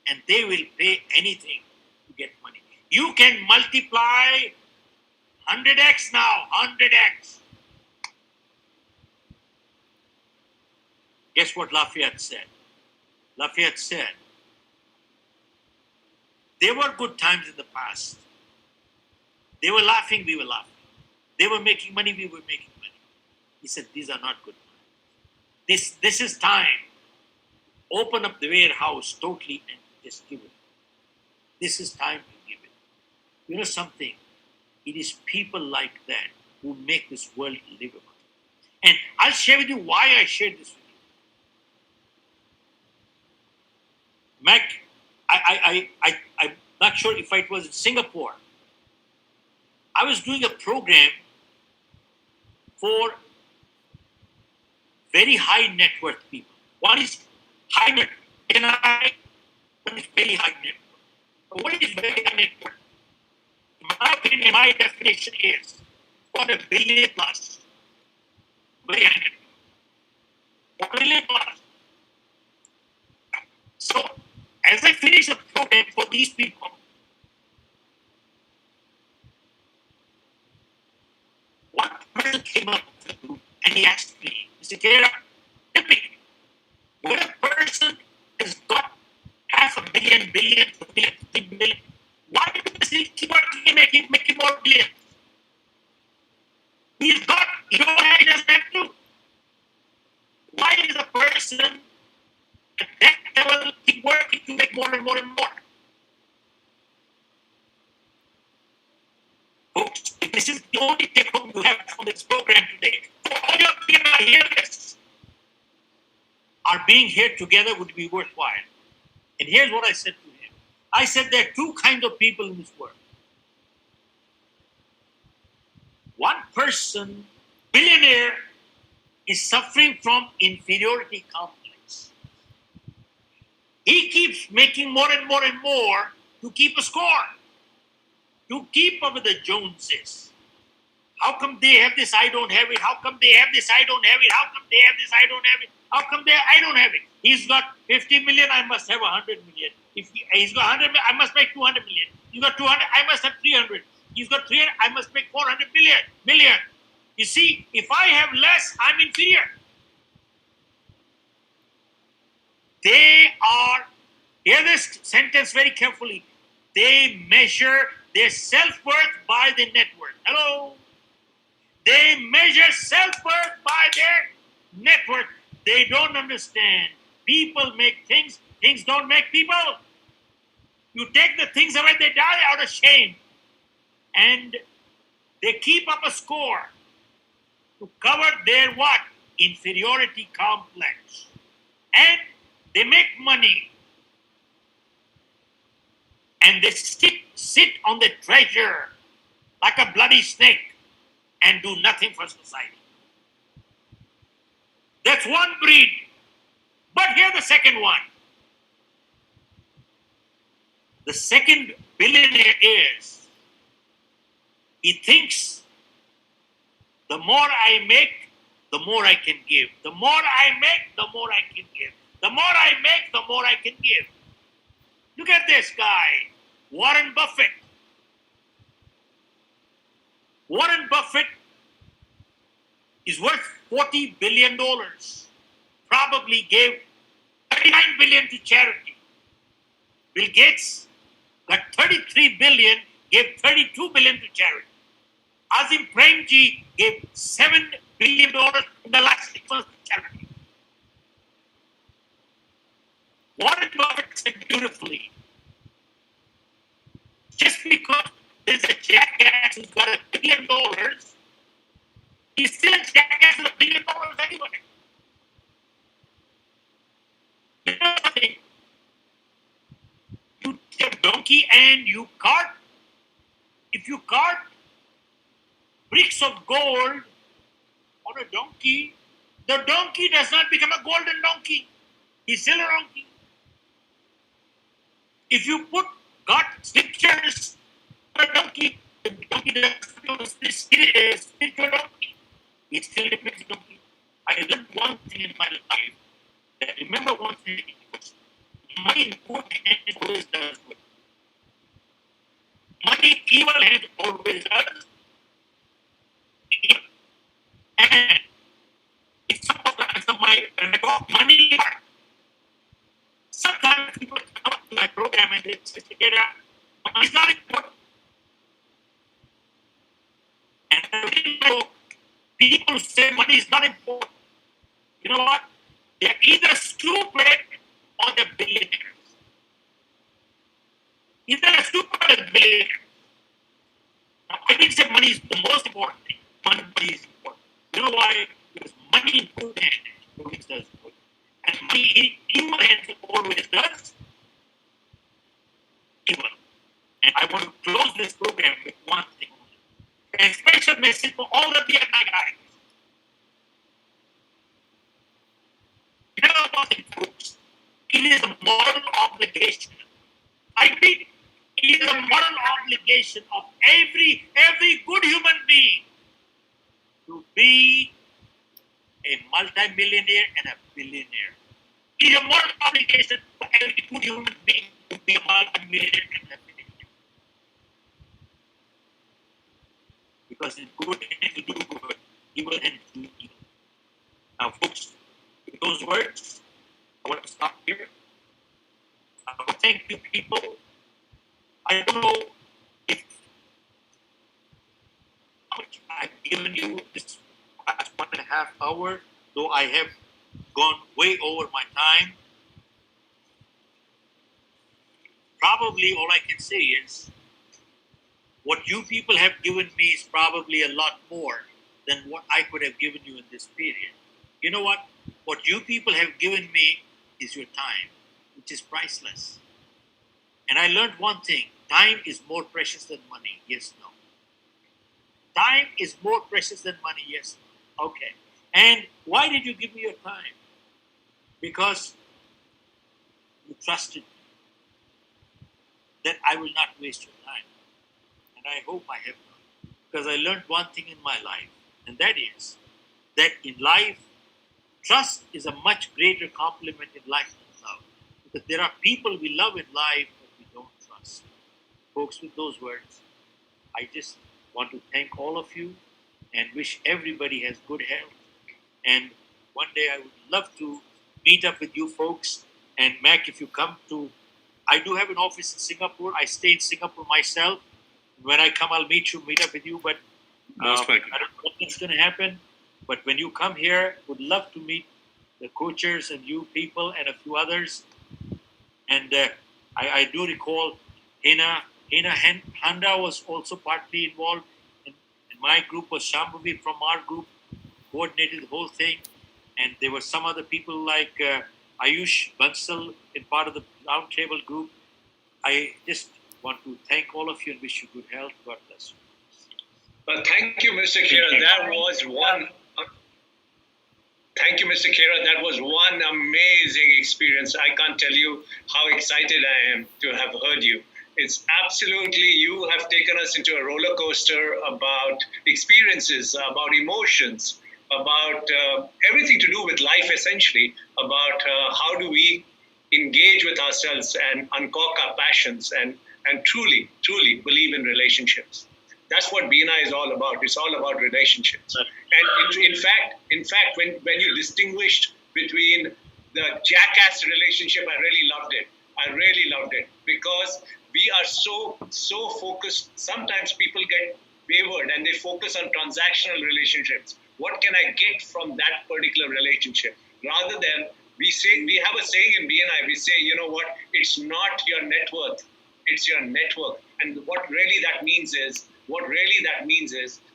And they will pay anything to get money. You can multiply 100x now, 100x. Guess what Lafayette said? Lafayette said, there were good times in the past. They were laughing, we were laughing. They were making money, we were making money. He said, these are not good times. This is time. Open up the warehouse totally and just give it. This is time to give it. You know something? It is people like that who make this world livable. And I'll share with you why I shared this with you. Mac, I'm not sure if it was in Singapore. I was doing a program for very high net worth people. One is high net worth. One is very high net worth. What is very high net worth? In my opinion, my definition is $1 billion plus. Very high net worth. $1 billion plus. So, as I finish the program for these people, one person came up to the group and he asked me, Mr. Khera, tell me, when a person has got $500 million, billion, 50 million, why does he keep working and making more billions? He's got, you know what he doesn't have to? Why is a person at that level keep working to make more and more and more? Folks, this is the only take home you have from this program today. For all your people here are being here together would be worthwhile. And here's what I said to him. I said there are two kinds of people in this world. One person, billionaire, is suffering from inferiority complex. He keeps making more and more and more to keep a score, to keep up with the Joneses. How come they have this, I don't have it? How come they have this, I don't have it? How come they have this, I don't have it? How come I don't have it? He's got 50 million, I must have 100 million. If he's got 100 million, I must make 200 million. He's got 200, I must have 300. He's got 300, I must make 400 million. You see, if I have less, I'm inferior. They are, hear this sentence very carefully, they measure their self-worth by the net worth. Hello? They measure self-worth by their net worth. They don't understand. People make things, things don't make people. You take the things away, they die out of shame. And they keep up a score to cover their what? Inferiority complex. And they make money. And they sit on the treasure like a bloody snake and do nothing for society. That's one breed. But here's the second one. The second billionaire is, he thinks the more I make, the more I can give. The more I make, the more I can give. The more I make, the more I can give. Look at this guy, Warren Buffett. Warren Buffett is worth $40 billion. Probably gave $39 billion to charity. Bill Gates got $33 billion, gave $32 billion to charity. Azim Premji gave $7 billion in the last 6 months to charity. Warren Buffett said beautifully, just because there's a jackass who's got $1 billion, he's still a jackass with $1 billion anyway. You know something? You take a donkey and you cart. If you cart bricks of gold on a donkey, the donkey does not become a golden donkey. He's still a donkey. If you put God scriptures on a donkey, the donkey doesn't spiritual donkey. It still remains a donkey. I learned one thing in my life. That remember one thing. Money in good hands always does good. Money in evil hands always does evil. And it's sometimes when I got money, sometimes people come up to my program and they say, Khera, money's not important. And I really know people say money is not important. You know what? They're either stupid or they're billionaires. Either stupid or they're billionaires. Now, I didn't say money is the most important thing. Money is important. You know why? Because money in good hands always does good. And money in evil hands always does evil. And I want to close this program with one thing. A special message for all of the other guys. You know what it folks? It is a moral obligation. I repeat, it is a moral obligation of every good human being to be a multi-millionaire and a billionaire. It is a moral obligation for every good human being to be a multi-millionaire and a billionaire. Because in good hands to do good, evil hands to do evil. Now, folks, with those words, I want to stop here. I want to thank you, people. I don't know if how much I've given you this past 1.5 hours, though I have gone way over my time. Probably all I can say is what you people have given me is probably a lot more than what I could have given you in this period. You know what? What you people have given me is your time, which is priceless. And I learned one thing. Time is more precious than money. Yes, no. Time is more precious than money. Yes, no. Okay. And why did you give me your time? Because you trusted me that I will not waste your time. And I hope I have not. Because I learned one thing in my life, and that is that in life, trust is a much greater compliment in life than love. Because there are people we love in life, but we don't trust. Folks, with those words, I just want to thank all of you and wish everybody has good health. And one day I would love to meet up with you folks. And Mac, if you come to, I do have an office in Singapore. I stay in Singapore myself. When I come, I'll meet up with you. But Most welcome. I don't know what's going to happen. But when you come here, would love to meet the coaches and you people and a few others. And I do recall Hina Handa was also partly involved. And my group was Shambhavi from our group, coordinated the whole thing. And there were some other people like Ayush Bansal in part of the roundtable group. I just want to thank all of you and wish you good health. God bless you. Thank you, Mr. Khera. That was one. Thank you, Mr. Khera. That was one amazing experience. I can't tell you how excited I am to have heard you. It's absolutely, you have taken us into a roller coaster about experiences, about emotions, about everything to do with life, essentially, about how do we engage with ourselves and uncork our passions and truly believe in relationships. That's what BNI is all about. It's all about relationships. And in fact, when you distinguished between the jackass relationship, I really loved it because we are so focused. Sometimes people get wavered and they focus on transactional relationships. What can I get from that particular relationship? Rather than we have a saying in BNI. We say, you know what? It's not your net worth. It's your network. And what really that means is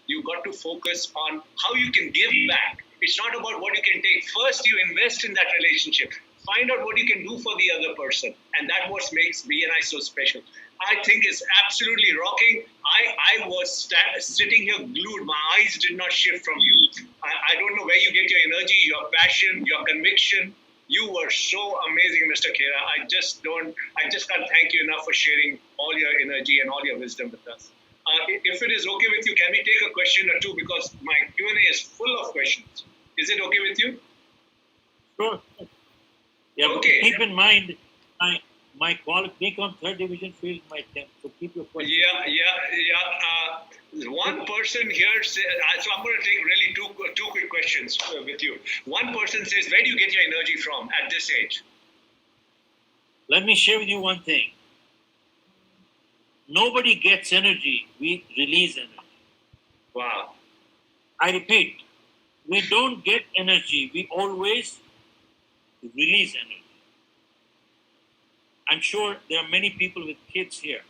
you got to focus on how you can give back. It's not about what you can take. First, you invest in that relationship. Find out what you can do for the other person. And that's what makes BNI so special. I think it's absolutely rocking. I was sitting here glued. My eyes did not shift from you. I don't know where you get your energy, your passion, your conviction. You were so amazing, Mr. Khera. I just can't thank you enough for sharing all your energy and all your wisdom with us. If it is okay with you, can we take a question or two, because my Q&A is full of questions. Is it okay with you? Sure. Yeah, Okay. keep in mind, my being on third division field my 10th. So keep your question. One person here says, so I'm going to take really two quick questions with you. One person says, where do you get your energy from at this age? Let me share with you one thing. Nobody gets energy. We release energy. Wow. I repeat, we don't get energy. We always release energy. I'm sure there are many people with kids here.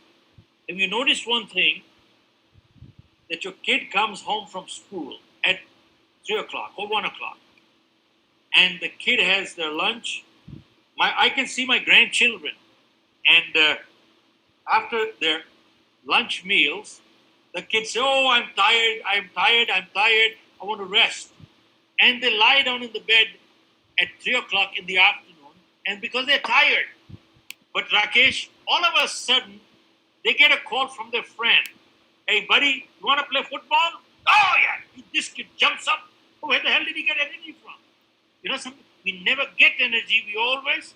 Have you noticed one thing? That your kid comes home from school at 3 o'clock or 1 o'clock, and the kid has their lunch. I can see my grandchildren, and after their lunch meals, the kids say, "Oh, I'm tired, I want to rest." And they lie down in the bed at 3 o'clock in the afternoon, and because they're tired. But Rakesh, all of a sudden, they get a call from their friend. "Hey, buddy, you want to play football?" "Oh, yeah." This kid jumps up. "Oh, where the hell did he get energy from?" You know something? We never get energy. We always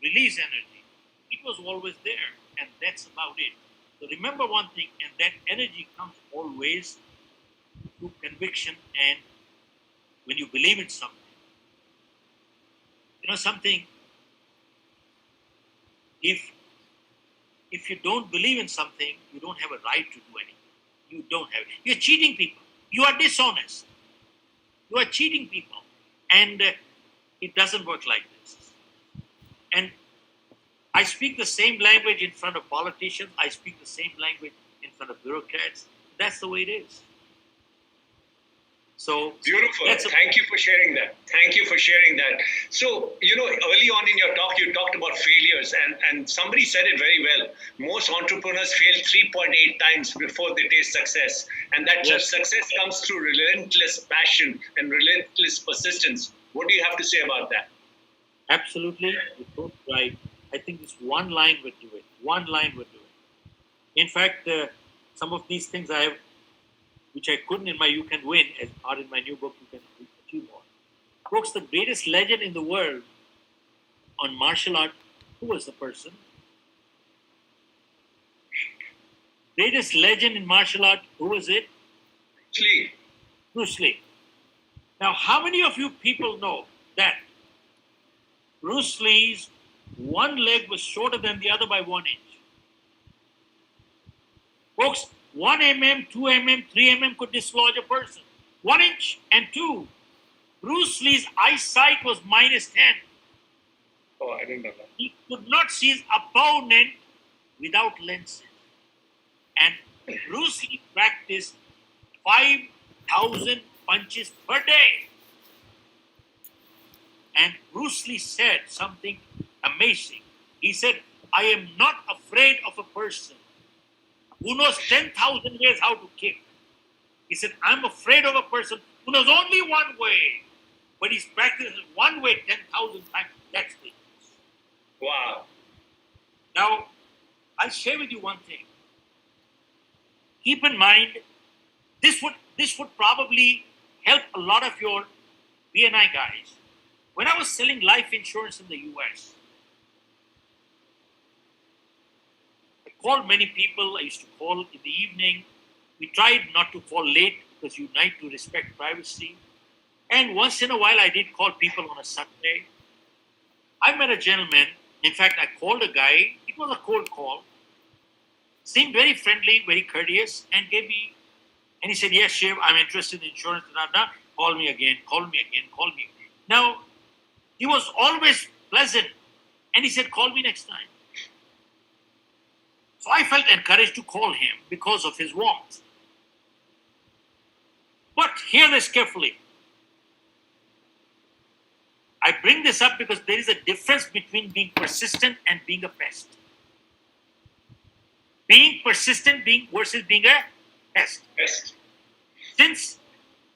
release energy. It was always there, and that's about it. So remember one thing, and that energy comes always through conviction and when you believe in something. You know something? If you don't believe in something, you don't have a right to do anything. You don't have it. You're cheating people. You are dishonest. You are cheating people. And it doesn't work like this. And I speak the same language in front of politicians. I speak the same language in front of bureaucrats. That's the way it is. So beautiful. Thank you for sharing that. So, early on in your talk, you talked about failures, and somebody said it very well. Most entrepreneurs fail 3.8 times before they taste success. And that success comes through relentless passion and relentless persistence. What do you have to say about that? Absolutely. You're both right. I think this one line would do it. One line would do it. In fact, some of these things I have, which I couldn't in my You Can Win, as are in my new book, You Can Achieve More. Folks, the greatest legend in the world on martial art, who was the person? Greatest legend in martial art, who was it? Bruce Lee. Now, how many of you people know that Bruce Lee's one leg was shorter than the other by 1 inch? Folks, 1 mm, 2 mm, 3 mm could dislodge a person. 1 inch and 2. Bruce Lee's eyesight was -10. Oh, I didn't know that. He could not see his opponent without lenses. And Bruce Lee practiced 5,000 punches per day. And Bruce Lee said something amazing. He said, "I am not afraid of a person who knows 10,000 ways how to kick." He said, "I'm afraid of a person who knows only one way, but he's practiced one way 10,000 times." That's the difference. Wow. Now, I'll share with you one thing. Keep in mind, this would probably help a lot of your BNI guys. When I was selling life insurance in the US, I called many people. I used to call in the evening. We tried not to call late because you need to respect privacy. And once in a while, I did call people on a Sunday. I met a gentleman. In fact, I called a guy. It was a cold call. Seemed very friendly, very courteous, and he said, "Yes, Shiv, I'm interested in insurance. Call me again. Now, he was always pleasant, and he said, "Call me next time." So I felt encouraged to call him because of his warmth. But hear this carefully. I bring this up because there is a difference between being persistent and being a pest. Being persistent versus being a pest. Since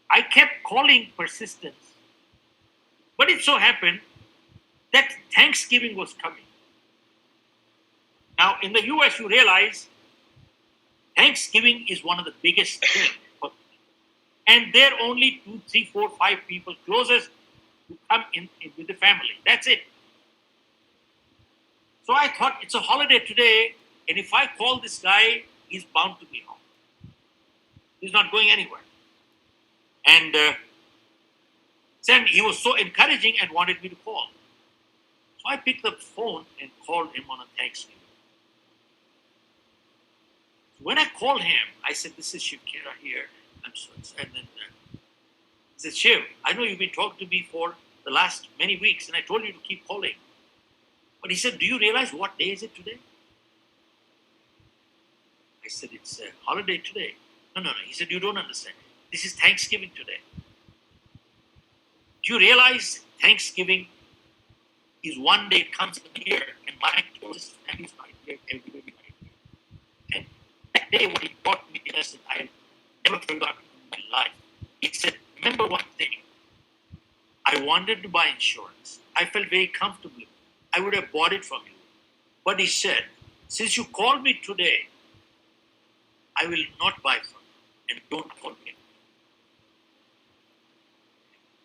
I kept calling persistence, But it so happened that Thanksgiving was coming. Now, in the US, you realize Thanksgiving is one of the biggest things. And there are only 2, 3, 4, 5 people closest to come in with the family. That's it. So I thought it's a holiday today, and if I call this guy, he's bound to be home. He's not going anywhere. And then he was so encouraging and wanted me to call. So I picked up the phone and called him on a Thanksgiving. When I called him, I said, "This is Shiv Khera here. I'm so excited." And then he said, "Shiv, I know you've been talking to me for the last many weeks, and I told you to keep calling." But he said, "Do you realize what day is it today?" I said, "It's a holiday today." No. He said, "You don't understand. This is Thanksgiving today. Do you realize Thanksgiving is one day it comes a year, and my closest family is right here, everybody right here." And that day when he taught me the lesson, I never forgotten in my life. He said, "Remember one thing. I wanted to buy insurance. I felt very comfortable. I would have bought it from you. But he said, since you called me today, I will not buy from you, and don't call me."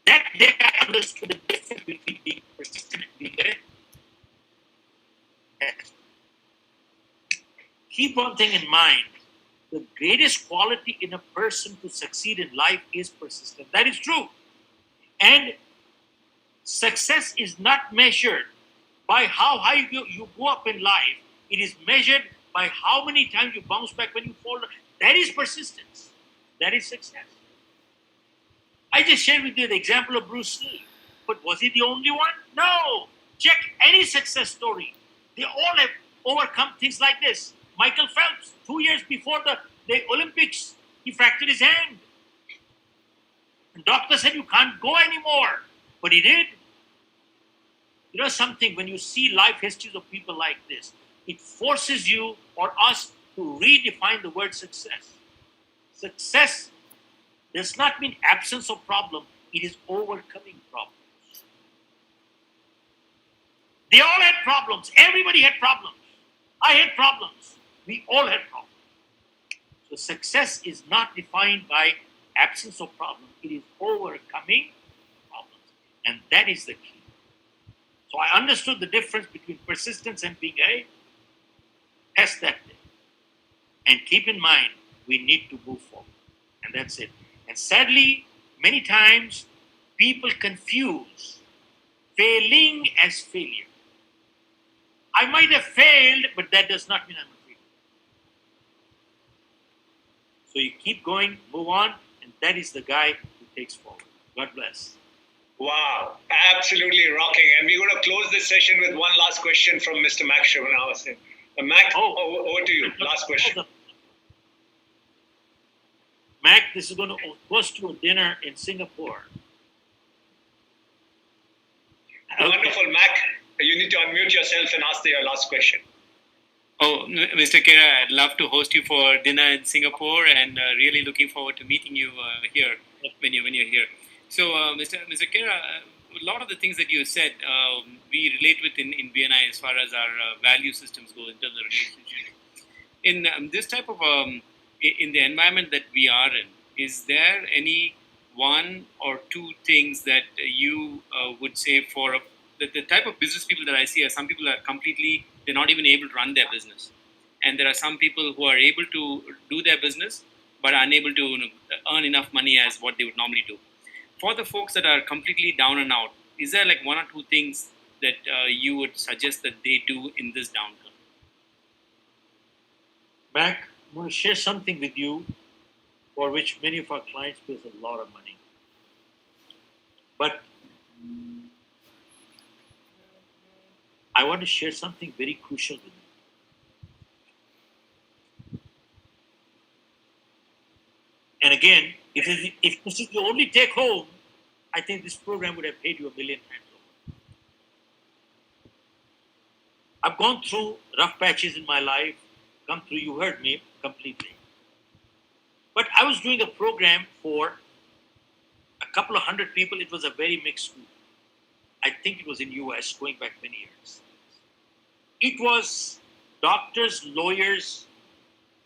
That day I understood the difference between being persistent and being a yes. Keep one thing in mind. The greatest quality in a person to succeed in life is persistence. That is true. And success is not measured by how high you go up in life. It is measured by how many times you bounce back when you fall down. That is persistence. That is success. I just shared with you the example of Bruce Lee. But was he the only one? No. Check any success story. They all have overcome things like this. Michael Phelps, 2 years before the Olympics, he fractured his hand. And doctor said, "You can't go anymore." But he did. You know something, when you see life histories of people like this, it forces you or us to redefine the word success. Success does not mean absence of problem. It is overcoming problems. They all had problems. Everybody had problems. I had problems. We all had problems. So success is not defined by absence of problem. It is overcoming problems. And that is the key. So I understood the difference between persistence and being a test that day. And keep in mind, we need to move forward. And that's it. And sadly, many times people confuse failing as failure. I might have failed, but that does not mean I'm a failure. So you keep going, move on, and that is the guy who takes forward. God bless. Wow, absolutely rocking. And we're going to close this session with one last question from Mr. Mac Srivastava. Mac, over to you. Last question. Mac, this is going to host you a dinner in Singapore. Wonderful, Mac. You need to unmute yourself and ask your last question. Oh, Mr. Khera, I'd love to host you for dinner in Singapore, and really looking forward to meeting you here when you're here. So, Mr. Khera, a lot of the things that you said, we relate with in BNI as far as our value systems go in terms of relationships. In this type of in the environment that we are in, is there any one or two things that you would say for the type of business people that I see are some people that are completely, they're not even able to run their business. And there are some people who are able to do their business, but are unable to earn enough money as what they would normally do. For the folks that are completely down and out, is there like one or two things that you would suggest that they do in this downturn? Mac, I'm going to share something with you for which many of our clients pay a lot of money. But I want to share something very crucial with you. And again, if this is the only take home, I think this program would have paid you 1 million times over. I've gone through rough patches in my life, come through, you heard me completely. But I was doing a program for a couple of hundred people. It was a very mixed group. I think it was in US, going back many years. It was doctors, lawyers,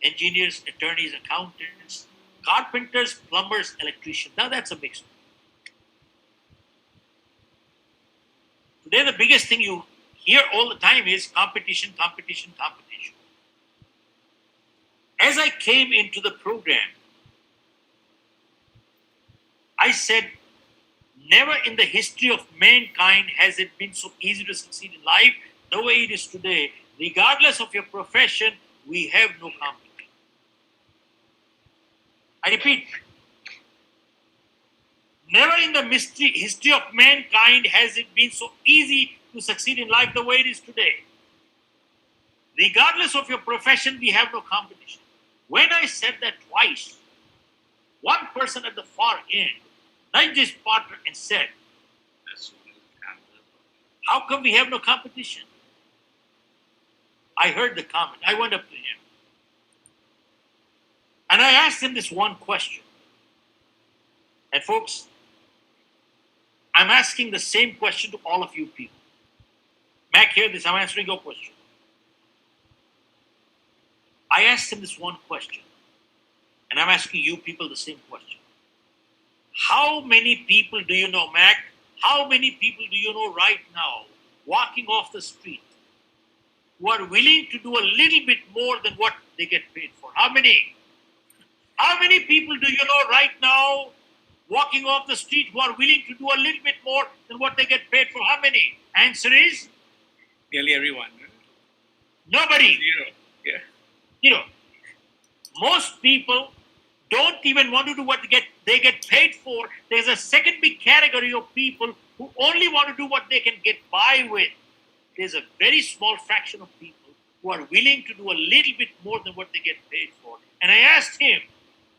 engineers, attorneys, accountants, carpenters, plumbers, electricians. Now that's a mix. Today, the biggest thing you hear all the time is competition, competition, competition. As I came into the program, I said, never in the history of mankind has it been so easy to succeed in life the way it is today. Regardless of your profession, we have no competition. I repeat, never in the history of mankind has it been so easy to succeed in life the way it is today. Regardless of your profession, we have no competition. When I said that twice, one person at the far end nudged his partner and said, how come we have no competition? I heard the comment. I went up to him. And I asked him this one question. And folks, I'm asking the same question to all of you people. Mac, hear this. I'm answering your question. I asked him this one question. And I'm asking you people the same question. How many people do you know, Mac? How many people do you know right now walking off the street who are willing to do a little bit more than what they get paid for? How many? How many people do you know right now walking off the street who are willing to do a little bit more than what they get paid for? How many? Answer is? Nearly everyone. Nobody. Zero. Yeah. You know, most people don't even want to do what they get paid for. There's a second big category of people who only want to do what they can get by with. There's a very small fraction of people who are willing to do a little bit more than what they get paid for. And I asked him,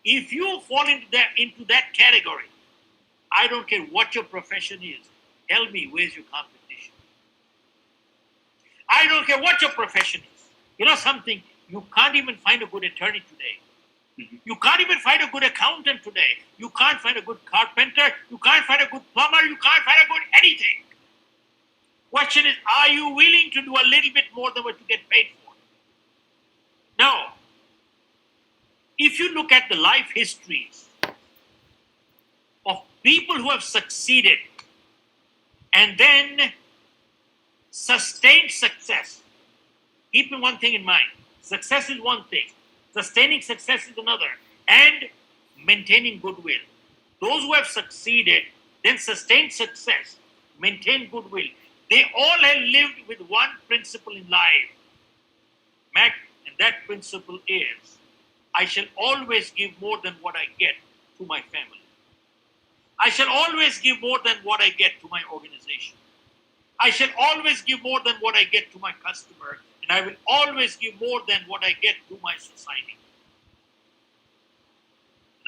if you fall into that category, I don't care what your profession is, tell me, where's your competition? I don't care what your profession is. You know something? You can't even find a good attorney today. Mm-hmm. You can't even find a good accountant today. You can't find a good carpenter. You can't find a good plumber. You can't find a good anything. Question is, are you willing to do a little bit more than what you get paid for? No. If you look at the life histories of people who have succeeded and then sustained success, keep one thing in mind. Success is one thing. Sustaining success is another. And maintaining goodwill. Those who have succeeded, then sustained success, maintain goodwill, they all have lived with one principle in life. Mac, and that principle is, I shall always give more than what I get to my family. I shall always give more than what I get to my organization. I shall always give more than what I get to my customer. And I will always give more than what I get to my society.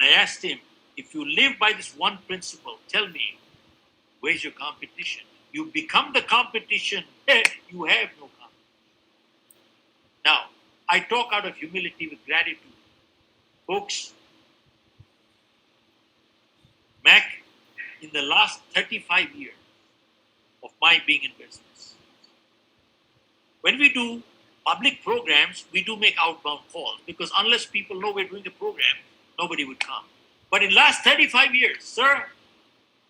And I asked him, if you live by this one principle, tell me, where's your competition? You become the competition, you have no competition. Now, I talk out of humility with gratitude. Folks, Mac, in the last 35 years of my being in business, when we do public programs, we do make outbound calls because unless people know we're doing a program, nobody would come. But in the last 35 years, sir,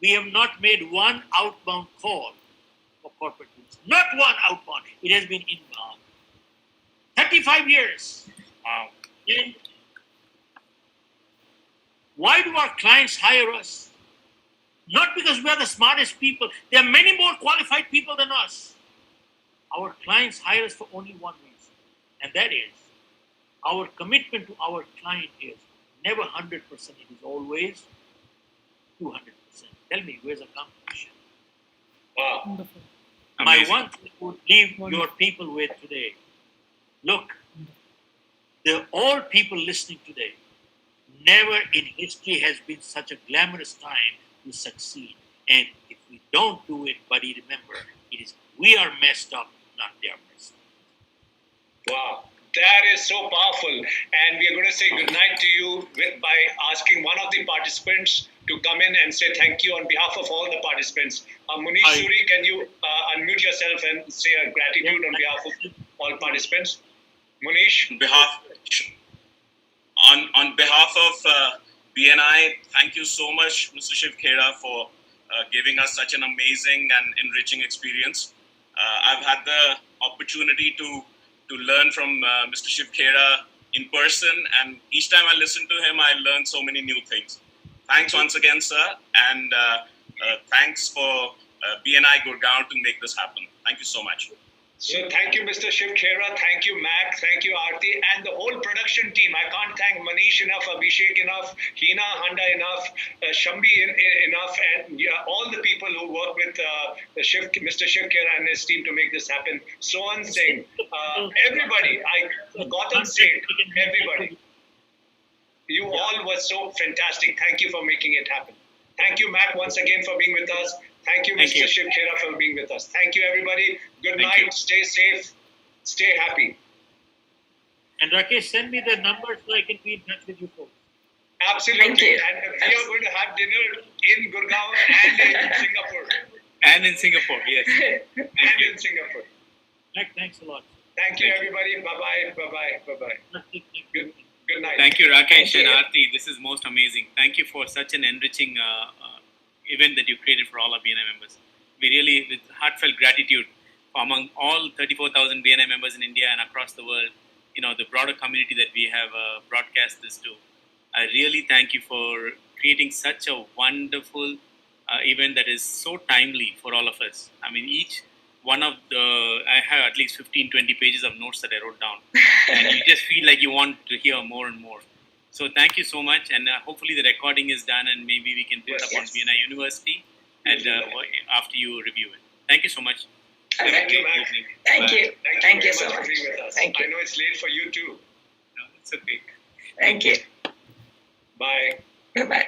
we have not made one outbound call for corporate business. Not one outbound. It has been inbound. 35 years. Wow. And why do our clients hire us? Not because we are the smartest people. There are many more qualified people than us. Our clients hire us for only one reason, and that is our commitment to our client is never 100%. It is always 200%. Tell me, where's the competition? Wow. Wonderful. My one thing would leave your people with today. Look, the all people listening today, never in history has been such a glamorous time to succeed. And if we don't do it, buddy, remember, it is we are messed up, not they are messed up. Wow. That is so powerful. And we are going to say goodnight to you by asking one of the participants to come in and say thank you on behalf of all the participants. Munish Suri, can you unmute yourself and say a gratitude on behalf of all participants? Munish? On behalf of BNI, thank you so much, Mr. Shiv Khera, for giving us such an amazing and enriching experience. I've had the opportunity to learn from Mr. Shiv Khera in person, and each time I listen to him, I learn so many new things. Thanks once again, sir, and thanks for BNI Gurgaon to make this happen. Thank you so much. So thank you, Mr. Shiv Khera. Thank you, Mac. Thank you, Aarti, and the whole production team. I can't thank Manish enough, Abhishek enough, Hina Handa enough, Shambi enough, and all the people who work with Mr. Shiv Khera and his team to make this happen. Sohan Singh, everybody, Gautam Singh, everybody. You all were so fantastic. Thank you for making it happen. Thank you, Mac, once again for being with us. Thank you, Mr. Shiv Khera, for being with us. Thank you, everybody. Good night. Stay safe. Stay happy. And Rakesh, send me the number so I can be in touch with you folks. Absolutely. And we are going to have dinner in Gurgaon and in Singapore. And in Singapore, yes. And in Singapore. Thanks a lot. Thank you, everybody. Bye-bye. Bye-bye. Bye-bye. Good night. Thank you, Rakesh and Aarti. This is most amazing. Thank you for such an enriching event that you created for all our BNI members. We really, with heartfelt gratitude among all 34,000 BNI members in India and across the world, the broader community that we have broadcast this to. I really thank you for creating such a wonderful event that is so timely for all of us. I mean, each one of I have at least 15, 20 pages of notes that I wrote down. And you just feel like you want to hear more and more. So thank you so much, and hopefully the recording is done, and maybe we can put up on BNI University, and after you review it. Thank you so much. Thank you, Mac. Thank you so much. For being with us. Thank you. I know it's late for you too. No, it's okay. Thank you. Bye. Bye-bye.